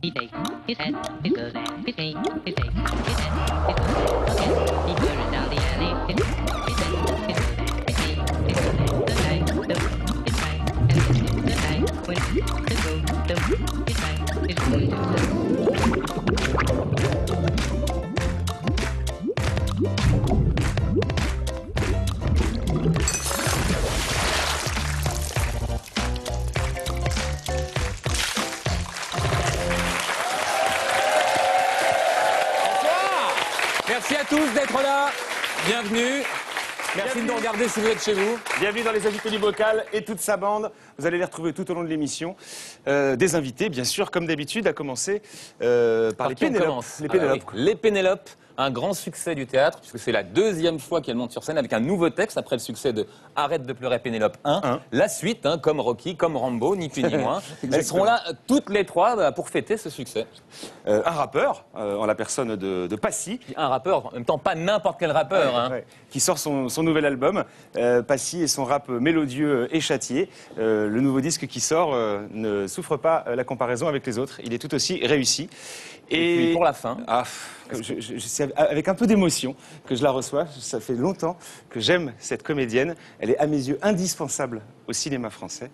He takes his hat, his gloves, and his cane. He takes his hat, his gloves, and his cane. He turns down the alley. His hat, his gloves, and his cane. His gloves, and the night, it's right, and it's the night when the road, it's right, it's going to Merci à tous d'être là. Bienvenue. Merci de nous regarder si vous êtes chez vous. Bienvenue dans les invités du bocal et toute sa bande. Vous allez les retrouver tout au long de l'émission. Des invités, bien sûr, comme d'habitude, à commencer par les Pénélopes. Les Pénélopes. Les Pénélopes, un grand succès du théâtre, puisque c'est la deuxième fois qu'elle monte sur scène avec un nouveau texte après le succès de Arrête de pleurer Pénélope 1. La suite, comme Rocky, comme Rambo, ni plus ni moins. Elles seront là toutes les trois pour fêter ce succès. Un rappeur, en la personne de Passy. Un rappeur, en même temps pas n'importe quel rappeur. Qui sort son nouvel album, Passy et son rap mélodieux et châtié. Le nouveau disque qui sort ne souffre pas la comparaison avec les autres. Il est tout aussi réussi. Et puis pour la fin... c'est avec un peu d'émotion que je la reçois. Ça fait longtemps que j'aime cette comédienne. Elle est à mes yeux indispensable au cinéma français.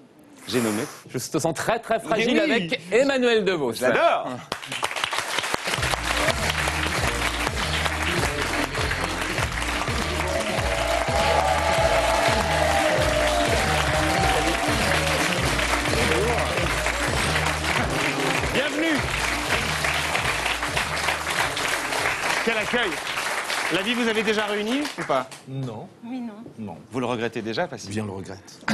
J'ai nommé. Je te sens très très fragile avec Emmanuelle Devos. Je l'adore. Bienvenue. Quel accueil. La vie vous avez déjà réuni ou pas? Non. Oui, non. Non. Vous le regrettez déjà, Passy? Bien le regrette.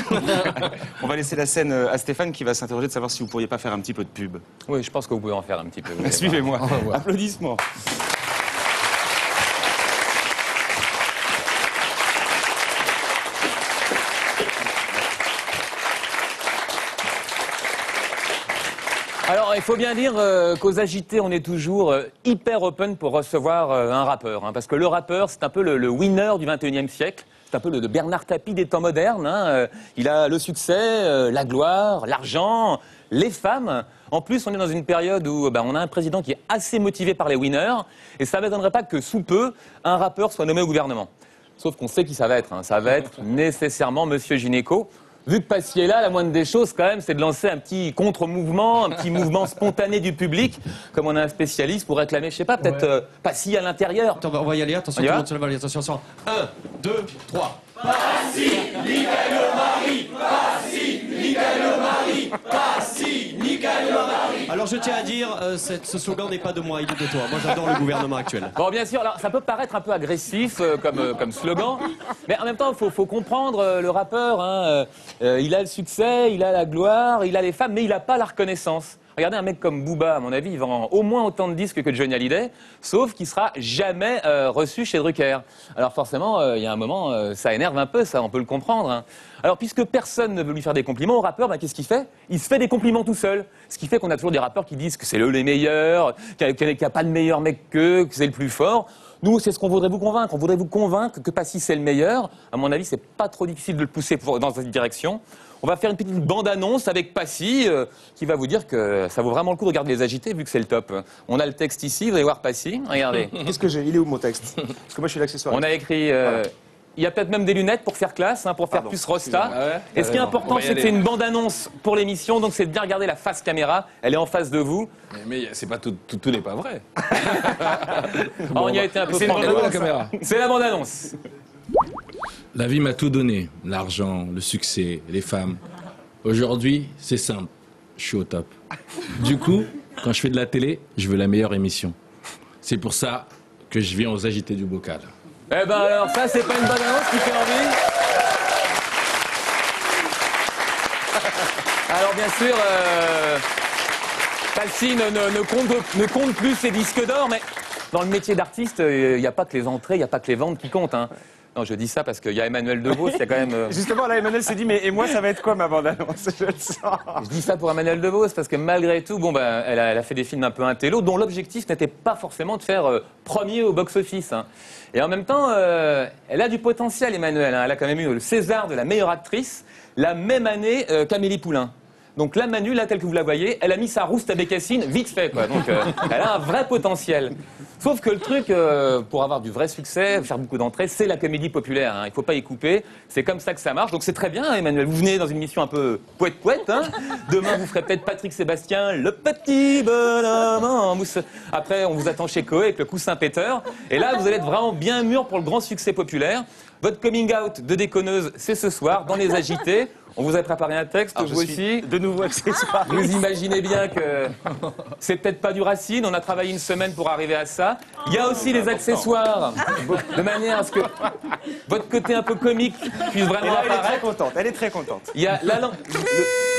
On va laisser la scène à Stéphane qui va s'interroger de savoir si vous pourriez pas faire un petit peu de pub. Oui, je pense que vous pouvez en faire un petit peu. Suivez-moi. Applaudissements. Alors, il faut bien dire qu'aux agités, on est toujours hyper open pour recevoir un rappeur. Parce que le rappeur, c'est un peu le winner du 21e siècle. C'est un peu le Bernard Tapie des temps modernes. Il a le succès, la gloire, l'argent, les femmes. En plus, on est dans une période où on a un président qui est assez motivé par les winners. Et ça ne m'étonnerait pas que sous peu, un rappeur soit nommé au gouvernement. Sauf qu'on sait qui ça va être. Ça va être nécessairement Monsieur Gynéco. Vu que Passy est là, la moindre des choses, quand même, c'est de lancer un petit contre-mouvement, un petit mouvement spontané du public, comme on a un spécialiste pour réclamer, je sais pas, peut-être Passy à l'intérieur. Attends, on va y aller, attention, tout le monde se lève, attention. 1, 2, 3. Passy, nickel le mari. Passy, nickel le mari. Passy, nickel le mari. Alors je tiens à dire, ce slogan n'est pas de moi, il est de toi. Moi j'adore le gouvernement actuel. Bon, bien sûr, alors, ça peut paraître un peu agressif comme slogan, mais en même temps, il faut comprendre le rappeur. Il a le succès, il a la gloire, il a les femmes, mais il n'a pas la reconnaissance. Regardez un mec comme Booba, à mon avis, il vend au moins autant de disques que Johnny Hallyday, sauf qu'il sera jamais reçu chez Drucker. Alors forcément, il y a un moment, ça énerve un peu, ça, on peut le comprendre. Alors puisque personne ne veut lui faire des compliments au rappeur, qu'est-ce qu'il fait? Il se fait des compliments tout seul. Ce qui fait qu'on a toujours des rappeurs qui disent que c'est eux les meilleurs, qu'il n'y a pas de meilleur mec qu'eux, que c'est le plus fort. Nous, c'est ce qu'on voudrait vous convaincre. On voudrait vous convaincre que Passy, c'est le meilleur. À mon avis, c'est pas trop difficile de le pousser dans cette direction. On va faire une petite bande-annonce avec Passy qui va vous dire que ça vaut vraiment le coup de regarder Les Agités vu que c'est le top. On a le texte ici, vous allez voir Passy. Regardez. Qu'est-ce que j'ai? Il est où mon texte? Parce que moi, je suis l'accessoire. On a écrit... Il y a peut-être même des lunettes pour faire classe, pour faire plus rosta. Et ce qui est important, c'est que c'est une bande-annonce pour l'émission, donc c'est de bien regarder la face caméra. Elle est en face de vous. Mais c'est pas tout n'est pas vrai. On y a été un peu franc. C'est la bande-annonce. La vie m'a tout donné, l'argent, le succès, les femmes. Aujourd'hui, c'est simple, je suis au top. Du coup, quand je fais de la télé, je veux la meilleure émission. C'est pour ça que je viens aux Agités du bocal. Eh ben alors ça, c'est pas une bonne annonce qui fait envie. Alors bien sûr, Passy ne compte plus ses disques d'or, mais dans le métier d'artiste, il n'y a pas que les entrées, il n'y a pas que les ventes qui comptent. Non, je dis ça parce qu'il y a Emmanuelle Devos, il y a quand même... Justement, là, Emmanuelle s'est dit, mais et moi, ça va être quoi ma bande-annonce? Je le sens. Je dis ça pour Emmanuelle Devos parce que malgré tout, elle a fait des films un peu intello, dont l'objectif n'était pas forcément de faire premier au box-office. Et en même temps, elle a du potentiel, Emmanuelle. Elle a quand même eu le César de la meilleure actrice la même année qu'Amélie Poulain. Donc là, Manu, là, telle que vous la voyez, elle a mis sa rouste à bécassine vite fait, quoi. Donc elle a un vrai potentiel. Sauf que le truc, pour avoir du vrai succès, faire beaucoup d'entrées, c'est la comédie populaire. Hein. Il ne faut pas y couper. C'est comme ça que ça marche. Donc c'est très bien, hein, Emmanuel. Vous venez dans une émission un peu poète-poète. Hein. Demain, vous ferez peut-être Patrick Sébastien, le petit bonhomme en mousse. Après, on vous attend chez Coé avec le coussin péteur. Et là, vous allez être vraiment bien mûr pour le grand succès populaire. Votre coming out de déconneuse, c'est ce soir, dans Les Agités. On vous a préparé un texte, Alors, vous aussi. de nouveaux accessoires. Vous imaginez bien que c'est peut-être pas du Racine, on a travaillé une semaine pour arriver à ça. Il y a aussi les accessoires, de manière à ce que votre côté un peu comique puisse Et vraiment là, elle est très apparaître. contente. Elle est très contente. Il y a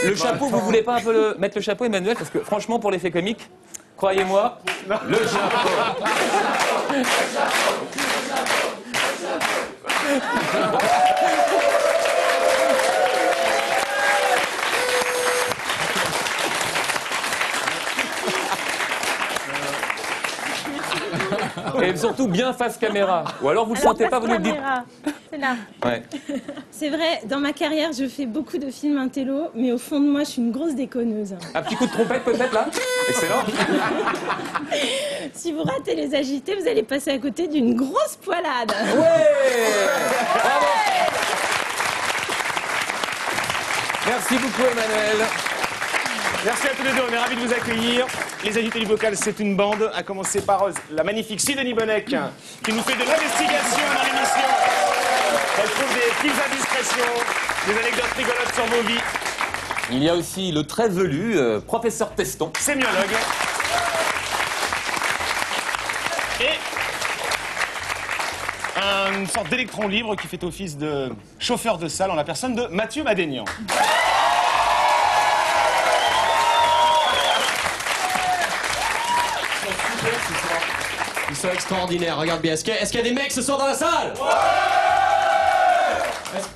le chapeau, vous voulez pas un peu mettre le chapeau, Emmanuel? Parce que franchement, pour l'effet comique, croyez-moi, le chapeau. Et surtout bien face caméra. Ou alors vous le sentez pas, vous nous le dites. C'est là. Ouais. C'est vrai, dans ma carrière, je fais beaucoup de films intello, mais au fond de moi, je suis une grosse déconneuse. Un petit coup de trompette peut-être là? Excellent. Si vous ratez Les Agités, vous allez passer à côté d'une grosse poilade. Ouais. Bravo. Merci beaucoup Emmanuel. Merci à tous les deux, on est ravis de vous accueillir. Les Agités du Bocal, c'est une bande, à commencer par la magnifique Sidonie Bonnec, qui nous fait de l'investigation dans l'émission. Elle trouve des petites indiscrétions, des anecdotes rigolotes sur vos vies. Il y a aussi le très velu professeur Teston. Sémiologue. Et une sorte d'électron libre qui fait office de chauffeur de salle en la personne de Mathieu Madénian. Ils sont extraordinaires, regarde bien. Est-ce qu'il y a des mecs ce soir dans la salle? Ouais.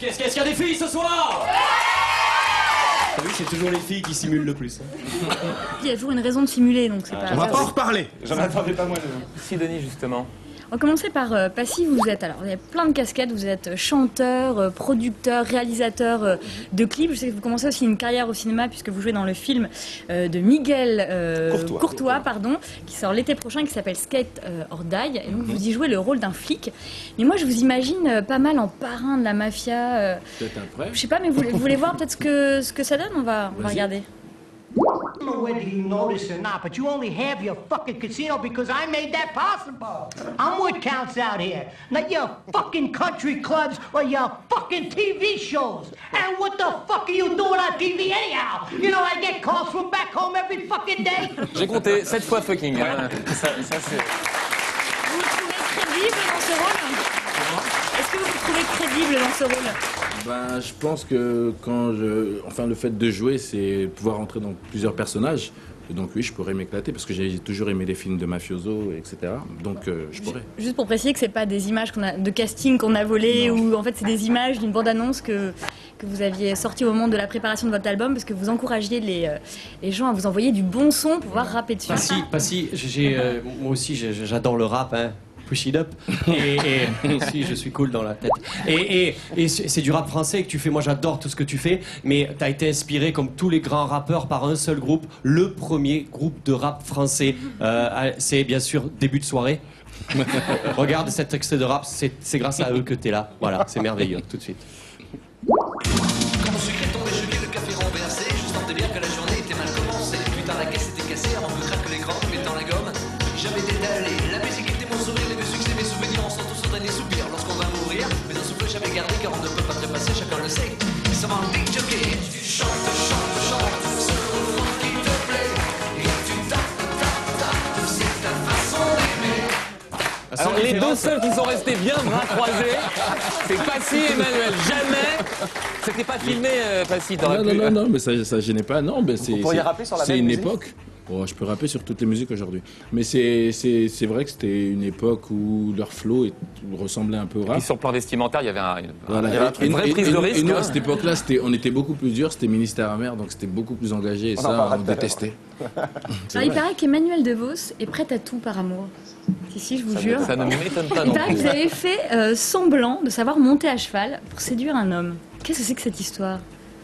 Est-ce qu'il y a des filles ce soir? Ah oui, c'est toujours les filles qui simulent le plus. Il y a toujours une raison de simuler, donc c'est pas... On va pas en reparler. J'en attendais pas moins de vous. Sidonie justement. On va commencer par Passy, vous êtes, alors, il y a plein de casquettes, vous êtes chanteur, producteur, réalisateur de clips. Je sais que vous commencez aussi une carrière au cinéma puisque vous jouez dans le film de Miguel Courtois, qui sort l'été prochain, qui s'appelle Skate or Die. Et donc vous y jouez le rôle d'un flic. Mais moi je vous imagine pas mal en parrain de la mafia. Peut-être après. Je sais pas, mais vous voulez voir peut-être ce que ça donne? On va regarder. I don't know whether you notice or not, but you only have your fucking casino because I made that possible. I'm what counts out here, not your fucking country clubs or your fucking TV shows. And what the fuck are you doing on TV anyhow? You know I get calls from back home every fucking day. J'ai compté 7 fois fucking. Hein. Ça, c'est... Vous vous trouvez crédible dans ce rôle? Est-ce que vous vous trouvez crédible dans ce rôle? Ben, je pense que le fait de jouer, c'est pouvoir entrer dans plusieurs personnages. Et donc oui, je pourrais m'éclater parce que j'ai toujours aimé les films de mafioso, etc. Donc je pourrais. Juste pour préciser que c'est pas des images de casting qu'on a volées, ou en fait c'est des images d'une bande-annonce que vous aviez sortie au moment de la préparation de votre album, parce que vous encouragiez les gens à vous envoyer du bon son pour pouvoir rapper dessus. Passy, moi aussi j'adore le rap, hein. Push it up. Et si, je suis cool dans la tête. Et c'est du rap français que tu fais. Moi, j'adore tout ce que tu fais. Mais t'as été inspiré, comme tous les grands rappeurs, par un seul groupe. Le premier groupe de rap français. C'est bien sûr Début de soirée. Regarde cet extrait de rap. C'est grâce à eux que t'es là. Voilà, c'est merveilleux. Tout de suite. Quand mon sucré tombé, je vis le café renversé. Je sentais bien que la journée était mal commencée. Putain, la caisse était cassée avant que craque l'écran, mettant la gomme. J'avais détalé. La musique était mon sourire, les succès, mes souvenirs, on sent tous son dernier soupir. Lorsqu'on va mourir, mais un souffle j'avais gardé, car on ne peut pas trépasser, chacun le sait. Ça va en jockey. Tu chantes, chantes, chantes, ce refrain qui te plaît. Et tu tapes, c'est ta façon d'aimer. Alors les deux seuls qui sont restés bien bras croisés, c'est Passy et Emmanuel. Jamais. C'était pas filmé, Passy. Non, mais ça gênait pas. Non, mais Vous pourriez rapper sur la même une musique époque. Oh, je peux rapper sur toutes les musiques aujourd'hui. Mais c'est vrai que c'était une époque où leur flow ressemblait un peu au rap. Et sur le plan vestimentaire, il y avait Voilà. une vraie prise de risque. Et nous, à cette époque-là, on était beaucoup plus dur, c'était ministère amer, donc c'était beaucoup plus engagé, et ça, on détestait. Alors, il paraît qu'Emmanuel DeVos est prête à tout par amour. Si, je vous jure. Ça ne m'étonne pas Il non paraît que plus. vous avez fait semblant de savoir monter à cheval pour séduire un homme. Qu'est-ce que c'est que cette histoire?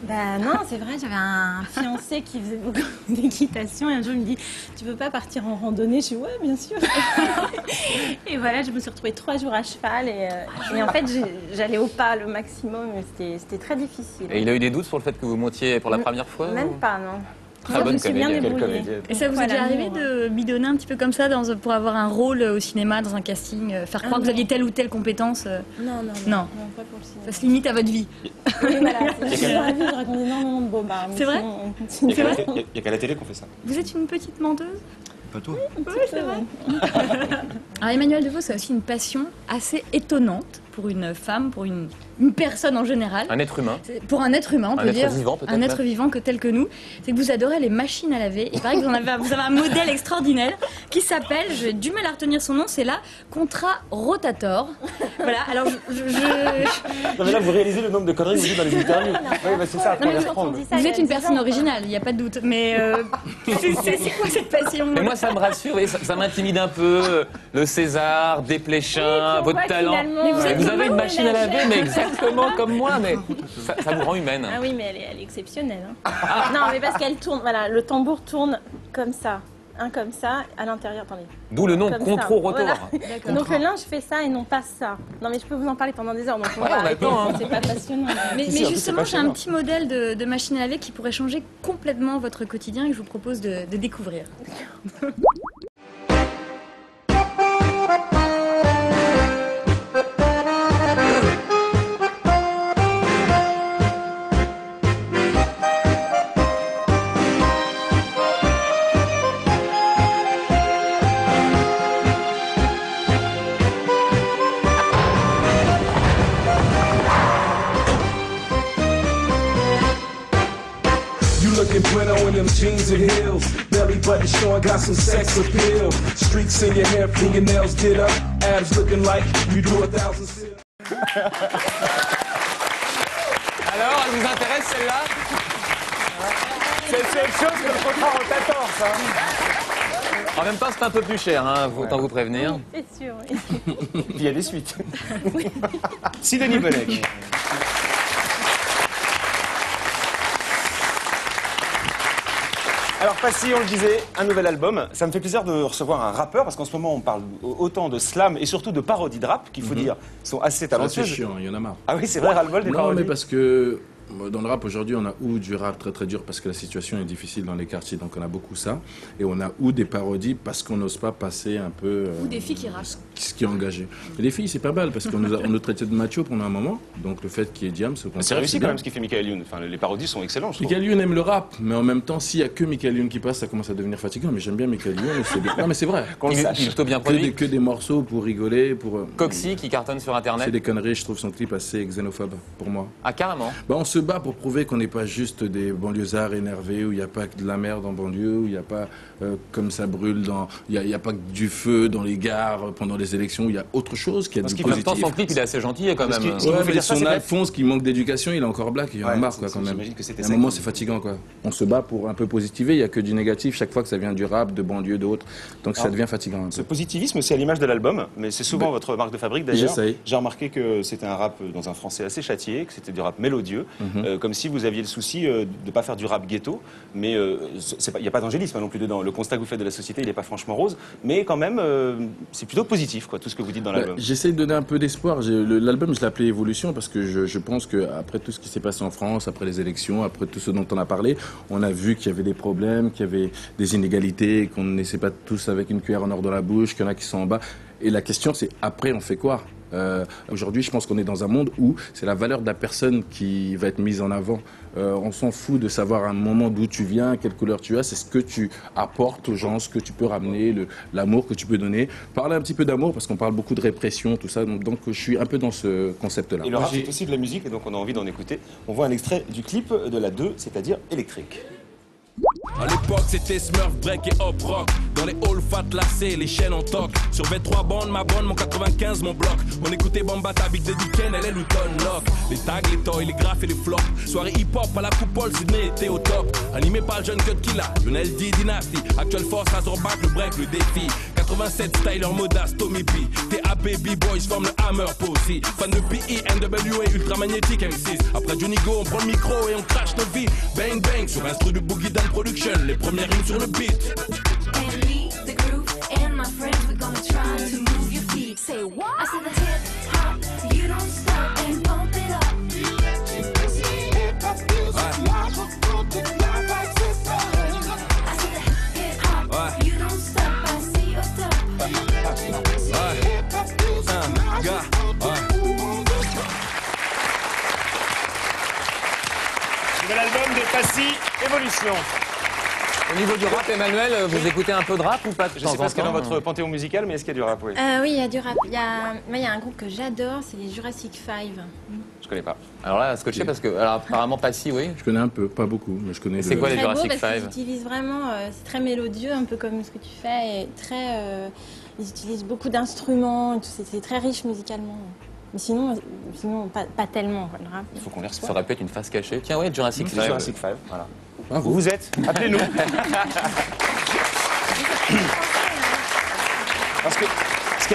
Bah non, c'est vrai, j'avais un fiancé qui faisait beaucoup d'équitation et un jour il me dit tu veux pas partir en randonnée? Je dis ouais bien sûr. Et voilà, je me suis retrouvée 3 jours à cheval et en fait j'allais au pas le maximum, mais c'était très difficile. Et il a eu des doutes sur le fait que vous montiez pour la première fois? Même pas, non. Très bonne comédienne. Et ça vous est déjà arrivé de bidonner un petit peu comme ça pour avoir un rôle au cinéma, dans un casting, faire croire que vous aviez telle ou telle compétence Non, pas pour le cinéma. Ça se limite à votre vie. Oui, voilà, dans la vie, je raconte énormément de bobards. C'est vrai? Il n'y a qu'à la télé qu'on fait ça. Vous êtes une petite menteuse? Pas toi. Oui, c'est vrai. Alors Emmanuel Devos a aussi une passion assez étonnante pour une femme, pour une personne en général. Un être humain. Pour un être humain, on peut dire. Vivant, peut-être, un être vivant tel que nous. C'est que vous adorez les machines à laver. Il paraît que vous avez un modèle extraordinaire qui s'appelle, j'ai du mal à retenir son nom, c'est la Contra Rotator. Voilà, alors Non mais là vous réalisez le nombre de conneries que vous dites dans les interviews. Oui, bah c'est ça, vous êtes une personne originale, il n'y a pas de doute. Mais c'est quoi cette passion? Mais moi ça me rassure, et ça m'intimide un peu. Le César, Desplechin, votre talent. Mais vous avez une machine à laver, mais exactement comme moi, mais ça vous rend humaine. Ah oui, mais elle est exceptionnelle. Hein. Non, mais parce qu'elle tourne, voilà, le tambour tourne comme ça. Comme ça, à l'intérieur, attendez. D'où le nom Comme Contro-Rotor. Voilà. Donc le linge fait ça et non pas ça. Non mais je peux vous en parler pendant des heures, donc on va arrêter, c'est pas passionnant. Mais justement, j'ai un petit modèle de machine à laver qui pourrait changer complètement votre quotidien et que je vous propose de découvrir. Bueno in them jeans and heels, belly button showing, got some sex appeal. Streaks in your hair, fingernails did up, abs looking like you do 1,000 sit. Alors, elle vous intéresse celle-là? C'est autre chose que le Contra Rotator, ça. En même temps, c'est un peu plus cher, hein, autant vous prévenir. C'est sûr, oui. Puis il y a des suites. Sidonie Bonnec. Alors Passy, on le disait, un nouvel album. Ça me fait plaisir de recevoir un rappeur, parce qu'en ce moment on parle autant de slam et surtout de parodies de rap, qu'il faut dire, sont assez talentueuses. C'est chiant, il y en a marre. Ah oui, c'est vrai, ras-le-bol des parodies. Non, mais parce que dans le rap aujourd'hui, on a ou du rap très très dur parce que la situation est difficile dans les quartiers, donc on a beaucoup ça. Et on a ou des parodies parce qu'on n'ose pas passer un peu... ou des filles qui rappent. Ce qui est engagé. Et les filles, c'est pas mal parce qu'on nous traitait de macho pendant un moment. Donc le fait qu'il y ait Diams... C'est réussi quand même ce qu'il fait Michael Youn. Enfin, les parodies sont excellentes, je trouve. Michael Youn aime le rap, mais en même temps, s'il y a que Michael Youn qui passe, ça commence à devenir fatigant. Mais j'aime bien Michael Youn. Non, mais c'est vrai. Il est plutôt bien produit. Que des morceaux pour rigoler, pour... Coxy qui cartonne sur Internet. C'est des conneries, je trouve son clip assez xénophobe pour moi. Ah, carrément. Bah, on se bat pour prouver qu'on n'est pas juste des banlieusards énervés, où il n'y a pas que de la merde en banlieue, où il n'y a pas comme ça brûle dans... Il n'y a pas que du feu dans les gares pendant les élections, il y a autre chose qui a du positif. En même temps, son clip, il est assez gentil quand même. Ouais, mais son Alphonse qui manque d'éducation, il est encore black, il y en a marre quoi, quand même. À un moment, c'est fatigant quoi. On se bat pour un peu positiver, il n'y a que du négatif chaque fois que ça vient du rap, de banlieue, d'autres. Donc ça devient fatigant. Ce positivisme, c'est à l'image de l'album, mais c'est souvent votre marque de fabrique d'ailleurs. J'essaye. J'ai remarqué que c'était un rap dans un français assez châtié, que c'était du rap mélodieux, comme si vous aviez le souci de ne pas faire du rap ghetto, mais il n'y a pas d'angélisme non plus dedans. Le constat que vous faites de la société, il n'est pas franchement rose, mais quand même, c'est plutôt positif, quoi, tout ce que vous dites dans l'album. J'essaie de donner un peu d'espoir. L'album, je l'ai appelé Évolution parce que je pense qu'après tout ce qui s'est passé en France, après les élections, après tout ce dont on a parlé, on a vu qu'il y avait des problèmes, qu'il y avait des inégalités, qu'on ne naissait pas tous avec une cuillère en or dans la bouche, qu'il y en a qui sont en bas. Et la question, c'est après, on fait quoi ? Aujourd'hui, je pense qu'on est dans un monde où c'est la valeur de la personne qui va être mise en avant. On s'en fout de savoir à un moment d'où tu viens, quelle couleur tu as, c'est ce que tu apportes aux gens, ce que tu peux ramener, l'amour que tu peux donner. Parler un petit peu d'amour, parce qu'on parle beaucoup de répression, tout ça, donc je suis un peu dans ce concept-là. Et le rap, c'est aussi de la musique, et donc on a envie d'en écouter. On voit un extrait du clip de la 2, c'est-à-dire Électrique. À l'époque c'était Smurf, Drake et Hop Rock. Dans les halls fat lacés, les chaînes en toc. Sur 23 bandes, ma bande, mon 95, mon bloc. On écoutait Bambata, Big Daddy Kane, elle est Luton Lock. Les tags, les toys, les graphes et les flops. Soirée hip-hop à la coupole, Sydney était au top. Animé par le jeune Cut Killa, Lionel D, Dynasty. Actuelle force, Razorback, le break, le défi. 87 styler Modas, Tommy B. TA Baby Boys forment le Hammer Posey. Fan de PE, NWA, ultra magnétique M6. Après Johnny Go, on prend le micro et on crache nos vies. Bang bang sur instru de Boogie Down Production. Les premières rimes sur le beat. My friends, we're gonna try to move your feet. Say what? I said the hip hop, you don't stop and pump it up. I said the hip hop, you don't stop, I see your top. Nouvel album de Passy, Évolution. Au niveau du rap, Emmanuel, vous écoutez un peu de rap ou pas? Je sais pas ce qu'il y a dans votre panthéon musical, mais est-ce qu'il y a du rap? Oui. Oui, il y a du rap. Il y a un groupe que j'adore, c'est les Jurassic 5. Je connais pas. Alors là, scotché parce que, alors apparemment Passy, oui. Je connais un peu, pas beaucoup, mais je connais. C'est quoi les Jurassic 5? Ils utilisent vraiment, c'est très mélodieux, un peu comme ce que tu fais, et très, ils utilisent beaucoup d'instruments, c'est très riche musicalement. Mais sinon pas tellement, quoi, le rap. Il faut qu'on les reçoive. Ça aurait pu être une face cachée. Tiens, ouais, Jurassic 5. Jurassic 5, voilà. Vous êtes, appelez-nous. Parce que ce qui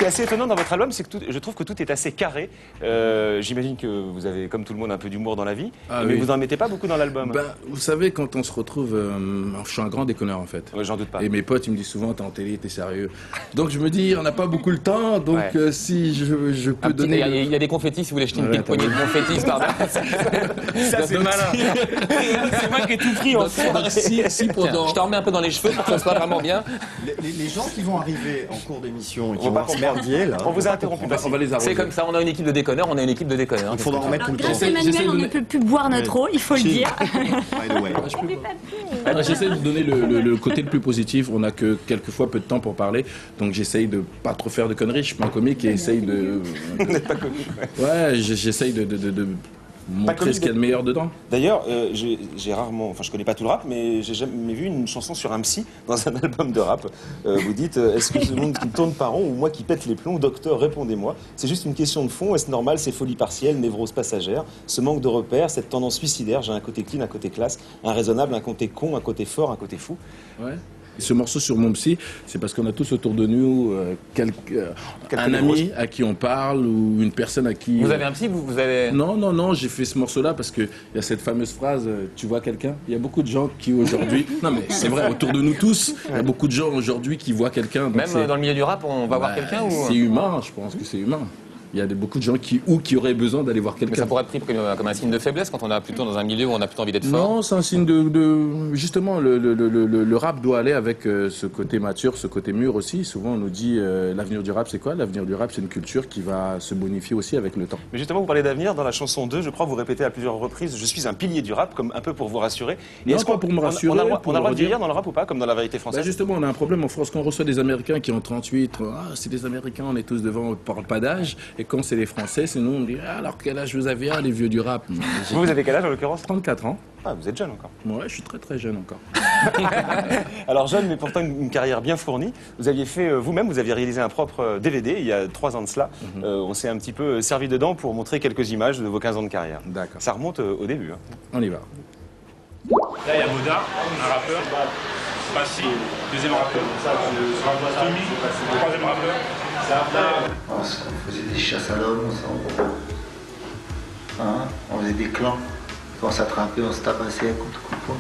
est assez étonnant dans votre album, c'est que je trouve que tout est assez carré. J'imagine que vous avez, comme tout le monde, un peu d'humour dans la vie, mais oui. vous n'en mettez pas beaucoup dans l'album. Ben, vous savez, quand on se retrouve, je suis un grand déconneur en fait. Ouais, j'en doute pas. Et mes potes, ils me disent souvent, t'es en télé, t'es sérieux. Donc je me dis, on n'a pas beaucoup le temps, donc si je peux donner... Il y a des confettis, si vous voulez jeter une petite poignée de confettis, pardon. Ça, c'est malin. C'est moi qui ai tout pris en fait. Si je t'en remets un peu dans les cheveux pour que ça soit vraiment bien. Les gens qui vont arriver en cours d'émission et qui On vont va voir ce merdier, là... On vous a interrompu. On va les arroser. C'est comme ça, on a une équipe de déconneurs, on a une équipe de déconneurs. Il faudra en mettre tout le temps. Grâce à Emmanuel, on ne peut plus boire notre eau, il faut le dire. By the way. J'essaie de donner le côté le plus positif. On n'a que quelquefois peu de temps pour parler, donc j'essaye de pas trop faire de conneries. Je suis pas un comique et essaye de. Vous n'êtes pas comique. Ouais, j'essaye de montrer ce qu'il y a de meilleur dedans. D'ailleurs, j'ai rarement, enfin je connais pas tout le rap, mais j'ai jamais vu une chanson sur un psy dans un album de rap. Vous dites, est-ce que ce monde qui tourne par rond ou moi qui pète les plombs? Docteur, répondez-moi. C'est juste une question de fond. Est-ce normal? C'est folie partielle, névrose passagère, ce manque de repères, cette tendance suicidaire. J'ai un côté clean, un côté classe, un raisonnable, un côté con, un côté fort, un côté fou. Ouais. Ce morceau sur mon psy, c'est parce qu'on a tous autour de nous un ami à qui on parle ou une personne à qui... Vous avez un psy, vous avez... Non, j'ai fait ce morceau-là parce qu'il y a cette fameuse phrase, tu vois quelqu'un? Il y a beaucoup de gens qui aujourd'hui... Non mais c'est vrai, autour de nous tous, il y a beaucoup de gens aujourd'hui qui voient quelqu'un. Même dans le milieu du rap, on va voir quelqu'un ou... C'est humain, je pense que c'est humain. Il y a beaucoup de gens qui auraient besoin d'aller voir quelqu'un. Mais ça pourrait être pris comme un signe de faiblesse quand on est plutôt dans un milieu où on a plutôt envie d'être fort. Non, c'est un signe justement, le rap doit aller avec ce côté mature, ce côté mûr aussi. Souvent, on nous dit l'avenir du rap, c'est quoi? L'avenir du rap, c'est une culture qui va se bonifier aussi avec le temps. Mais justement, vous parlez d'avenir dans la chanson 2, je crois, vous répétez à plusieurs reprises, je suis un pilier du rap, comme un peu pour vous rassurer. Et non, pas pour me rassurer. On a le droit de vieillir dans le rap ou pas, comme dans La Vérité française? Justement, on a un problème en France. Quand on reçoit des Américains qui ont 38, c'est des Américains, on est tous devant, on ne parle pas d'âge. Et quand c'est les Français, c'est nous, on dit alors quel âge vous avez? Les vieux du rap. Vous avez quel âge en l'occurrence? 34 ans. Ah, vous êtes jeune encore. Ouais, je suis très très jeune encore. Alors jeune, mais pourtant une carrière bien fournie. Vous aviez fait vous-même, vous aviez réalisé un propre DVD il y a 3 ans de cela. On s'est un petit peu servi dedans pour montrer quelques images de vos 15 ans de carrière. D'accord. Ça remonte au début. Hein. On y va. Là, il y a Boda, un rappeur. Passy, deuxième rappeur. Tommy, troisième rappeur. On faisait des chasses à l'homme ensemble. Hein, on faisait des clans. On s'attrapait, on se tabassait coup de poing.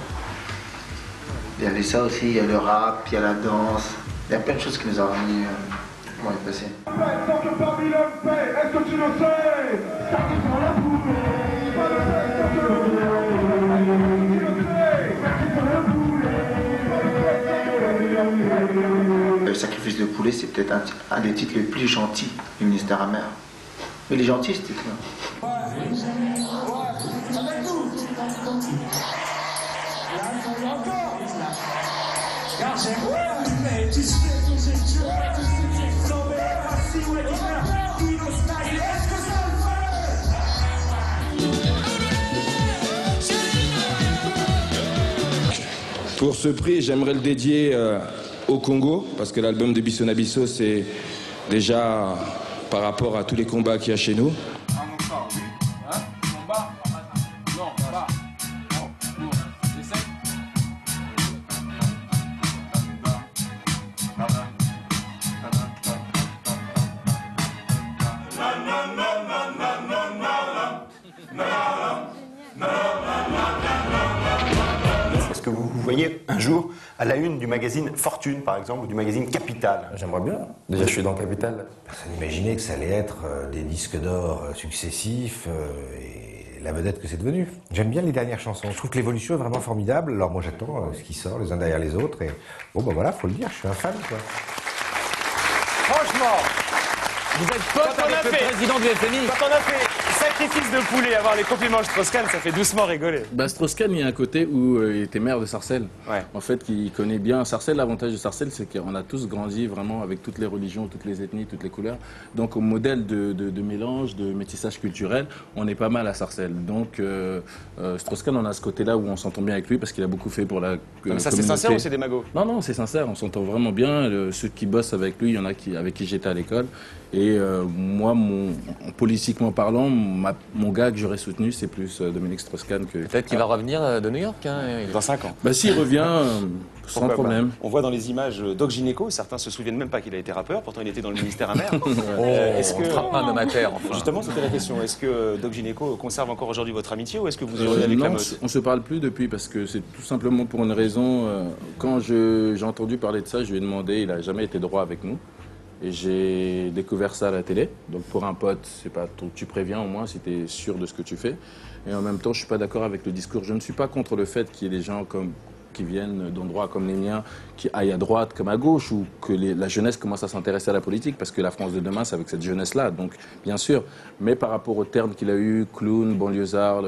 Il y avait ça aussi, il y a le rap, il y a la danse. Il y a plein de choses qui nous ont ramenés comment est passé. Est-ce que tu le sais? Le sacrifice de poulet, c'est peut-être un des titres les plus gentils du ministère amer. Mais il est gentil ce titre-là. Pour ce prix, j'aimerais le dédier au Congo, parce que l'album de Bisso Nabisso, c'est déjà par rapport à tous les combats qu'il y a chez nous. un jour à la une du magazine Fortune, par exemple, ou du magazine Capital? J'aimerais bien. Déjà, je suis dans Capital. Personne n'imaginait que ça allait être des disques d'or successifs et la vedette que c'est devenu. J'aime bien les dernières chansons. Je trouve que l'évolution est vraiment formidable. Alors moi, j'attends ce qui sort les uns derrière les autres. Et bon, ben voilà, faut le dire, je suis un fan, quoi. Franchement, Vous êtes pote avec le président du FMI. Quand on a fait sacrifice de poulet, avoir les compliments de Strauss-Kahn, ça fait doucement rigoler. Bah, Strauss-Kahn, il y a un côté où il était maire de Sarcelles. En fait, il connaît bien Sarcelles. L'avantage de Sarcelles, c'est qu'on a tous grandi vraiment avec toutes les religions, toutes les ethnies, toutes les couleurs. Donc, au modèle de mélange, de métissage culturel, on est pas mal à Sarcelles. Donc, Strauss-Kahn, on a ce côté-là où on s'entend bien avec lui parce qu'il a beaucoup fait pour la Comme ça, c'est sincère ou c'est des magots? Non, non, c'est sincère. On s'entend vraiment bien. Ceux qui bossent avec lui, il y en a avec qui j'étais à l'école. Et moi, politiquement parlant, mon gars que j'aurais soutenu, c'est plus Dominique Strauss-Kahn que... Peut-être qu'il va revenir de New York, hein, dans 5 ans. Bah, s'il revient, sans Pourquoi problème. pas. On voit dans les images Doc Gynéco, certains se souviennent même pas qu'il a été rappeur, pourtant il était dans le ministère amer. Est-ce que... un homme à terre, enfin. Justement, c'était la question. Est-ce que Doc Gynéco conserve encore aujourd'hui votre amitié ou est-ce que vous irez avec la Non, mode? on se parle plus depuis parce que c'est tout simplement pour une raison. Quand j'ai entendu parler de ça, je lui ai demandé, il a jamais été droit avec nous. Et j'ai découvert ça à la télé. Donc pour un pote, c'est pas tu préviens au moins si tu es sûr de ce que tu fais. Et en même temps, je suis pas d'accord avec le discours. Je ne suis pas contre le fait qu'il y ait des gens qui viennent d'endroits comme les miens, qui aillent à droite comme à gauche, ou que la jeunesse commence à s'intéresser à la politique, parce que la France de demain, c'est avec cette jeunesse-là. Donc bien sûr. Mais par rapport aux termes qu'il a eu, clown, banlieusard,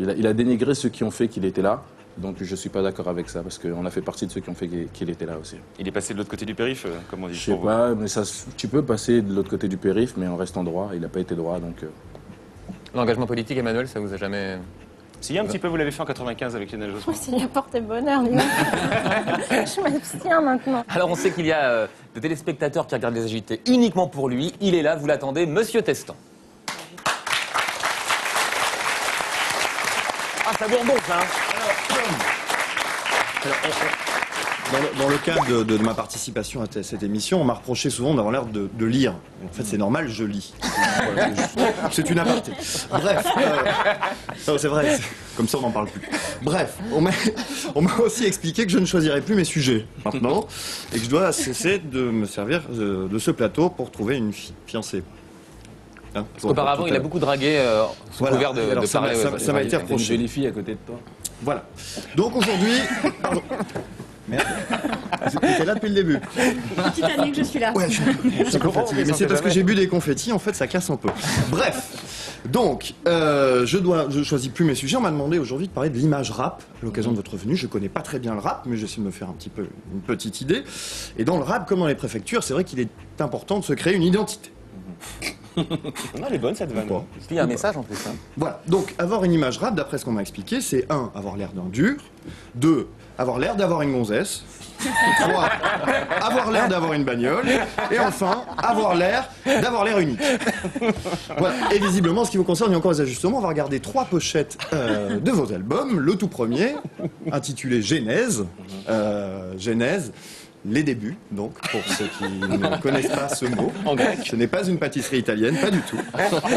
il a dénigré ceux qui ont fait qu'il était là. Donc je ne suis pas d'accord avec ça, parce qu'on a fait partie de ceux qui ont fait qu'il était là aussi. Il est passé de l'autre côté du périph', comme on dit. Je sais pas, mais tu peux passer de l'autre côté du périph', mais en restant droit. Il n'a pas été droit, donc... L'engagement politique, Emmanuel, ça vous a jamais... Si, un petit peu, vous l'avez fait en 95 avec Lionel Jospin. Moi, s'il a porté bonheur, dis donc. Je m'abstiens maintenant. Alors on sait qu'il y a des téléspectateurs qui regardent les agités uniquement pour lui. Il est là, vous l'attendez, Monsieur Testan. Ah, ça vous rebonce, hein. Dans le cadre de ma participation à cette émission, on m'a reproché souvent d'avoir l'air de lire. En fait, c'est normal, je lis. C'est une aparté. Bref, non, c'est vrai, comme ça on n'en parle plus. Bref, on m'a aussi expliqué que je ne choisirais plus mes sujets maintenant et que je dois cesser de me servir de ce plateau pour trouver une fiancée. Hein, Parce qu'auparavant, il a beaucoup dragué sous couvert de parler. Ça m'a été reproché. Une jolie fille à côté de toi. Voilà. Donc aujourd'hui... Pardon. Merde. T'étais là depuis le début. Petite année que je suis là. Ouais, je suis fatigué. Mais c'est parce que j'ai bu des confettis, en fait, ça casse un peu. Bref. Donc, je choisis plus mes sujets. On m'a demandé aujourd'hui de parler de l'image rap, à l'occasion de votre venue. Je connais pas très bien le rap, mais j'essaie de me faire un petit peu une petite idée. Et dans le rap, comme dans les préfectures, c'est vrai qu'il est important de se créer une identité. Non, elle est bonne cette vanne. Il y a un message en plus. Hein. Voilà. Donc, avoir une image rap, d'après ce qu'on m'a expliqué, c'est 1. Avoir l'air d'un dur. 2. Avoir l'air d'avoir une gonzesse. 3. Avoir l'air d'avoir une bagnole. Et enfin, avoir l'air d'avoir l'air unique. Voilà. Et visiblement, en ce qui vous concerne, il y a encore des ajustements. On va regarder 3 pochettes de vos albums. Le tout premier, intitulé Genèse. Genèse. Les débuts, donc, pour ceux qui ne connaissent pas ce mot. En grec. Ce n'est pas une pâtisserie italienne, pas du tout.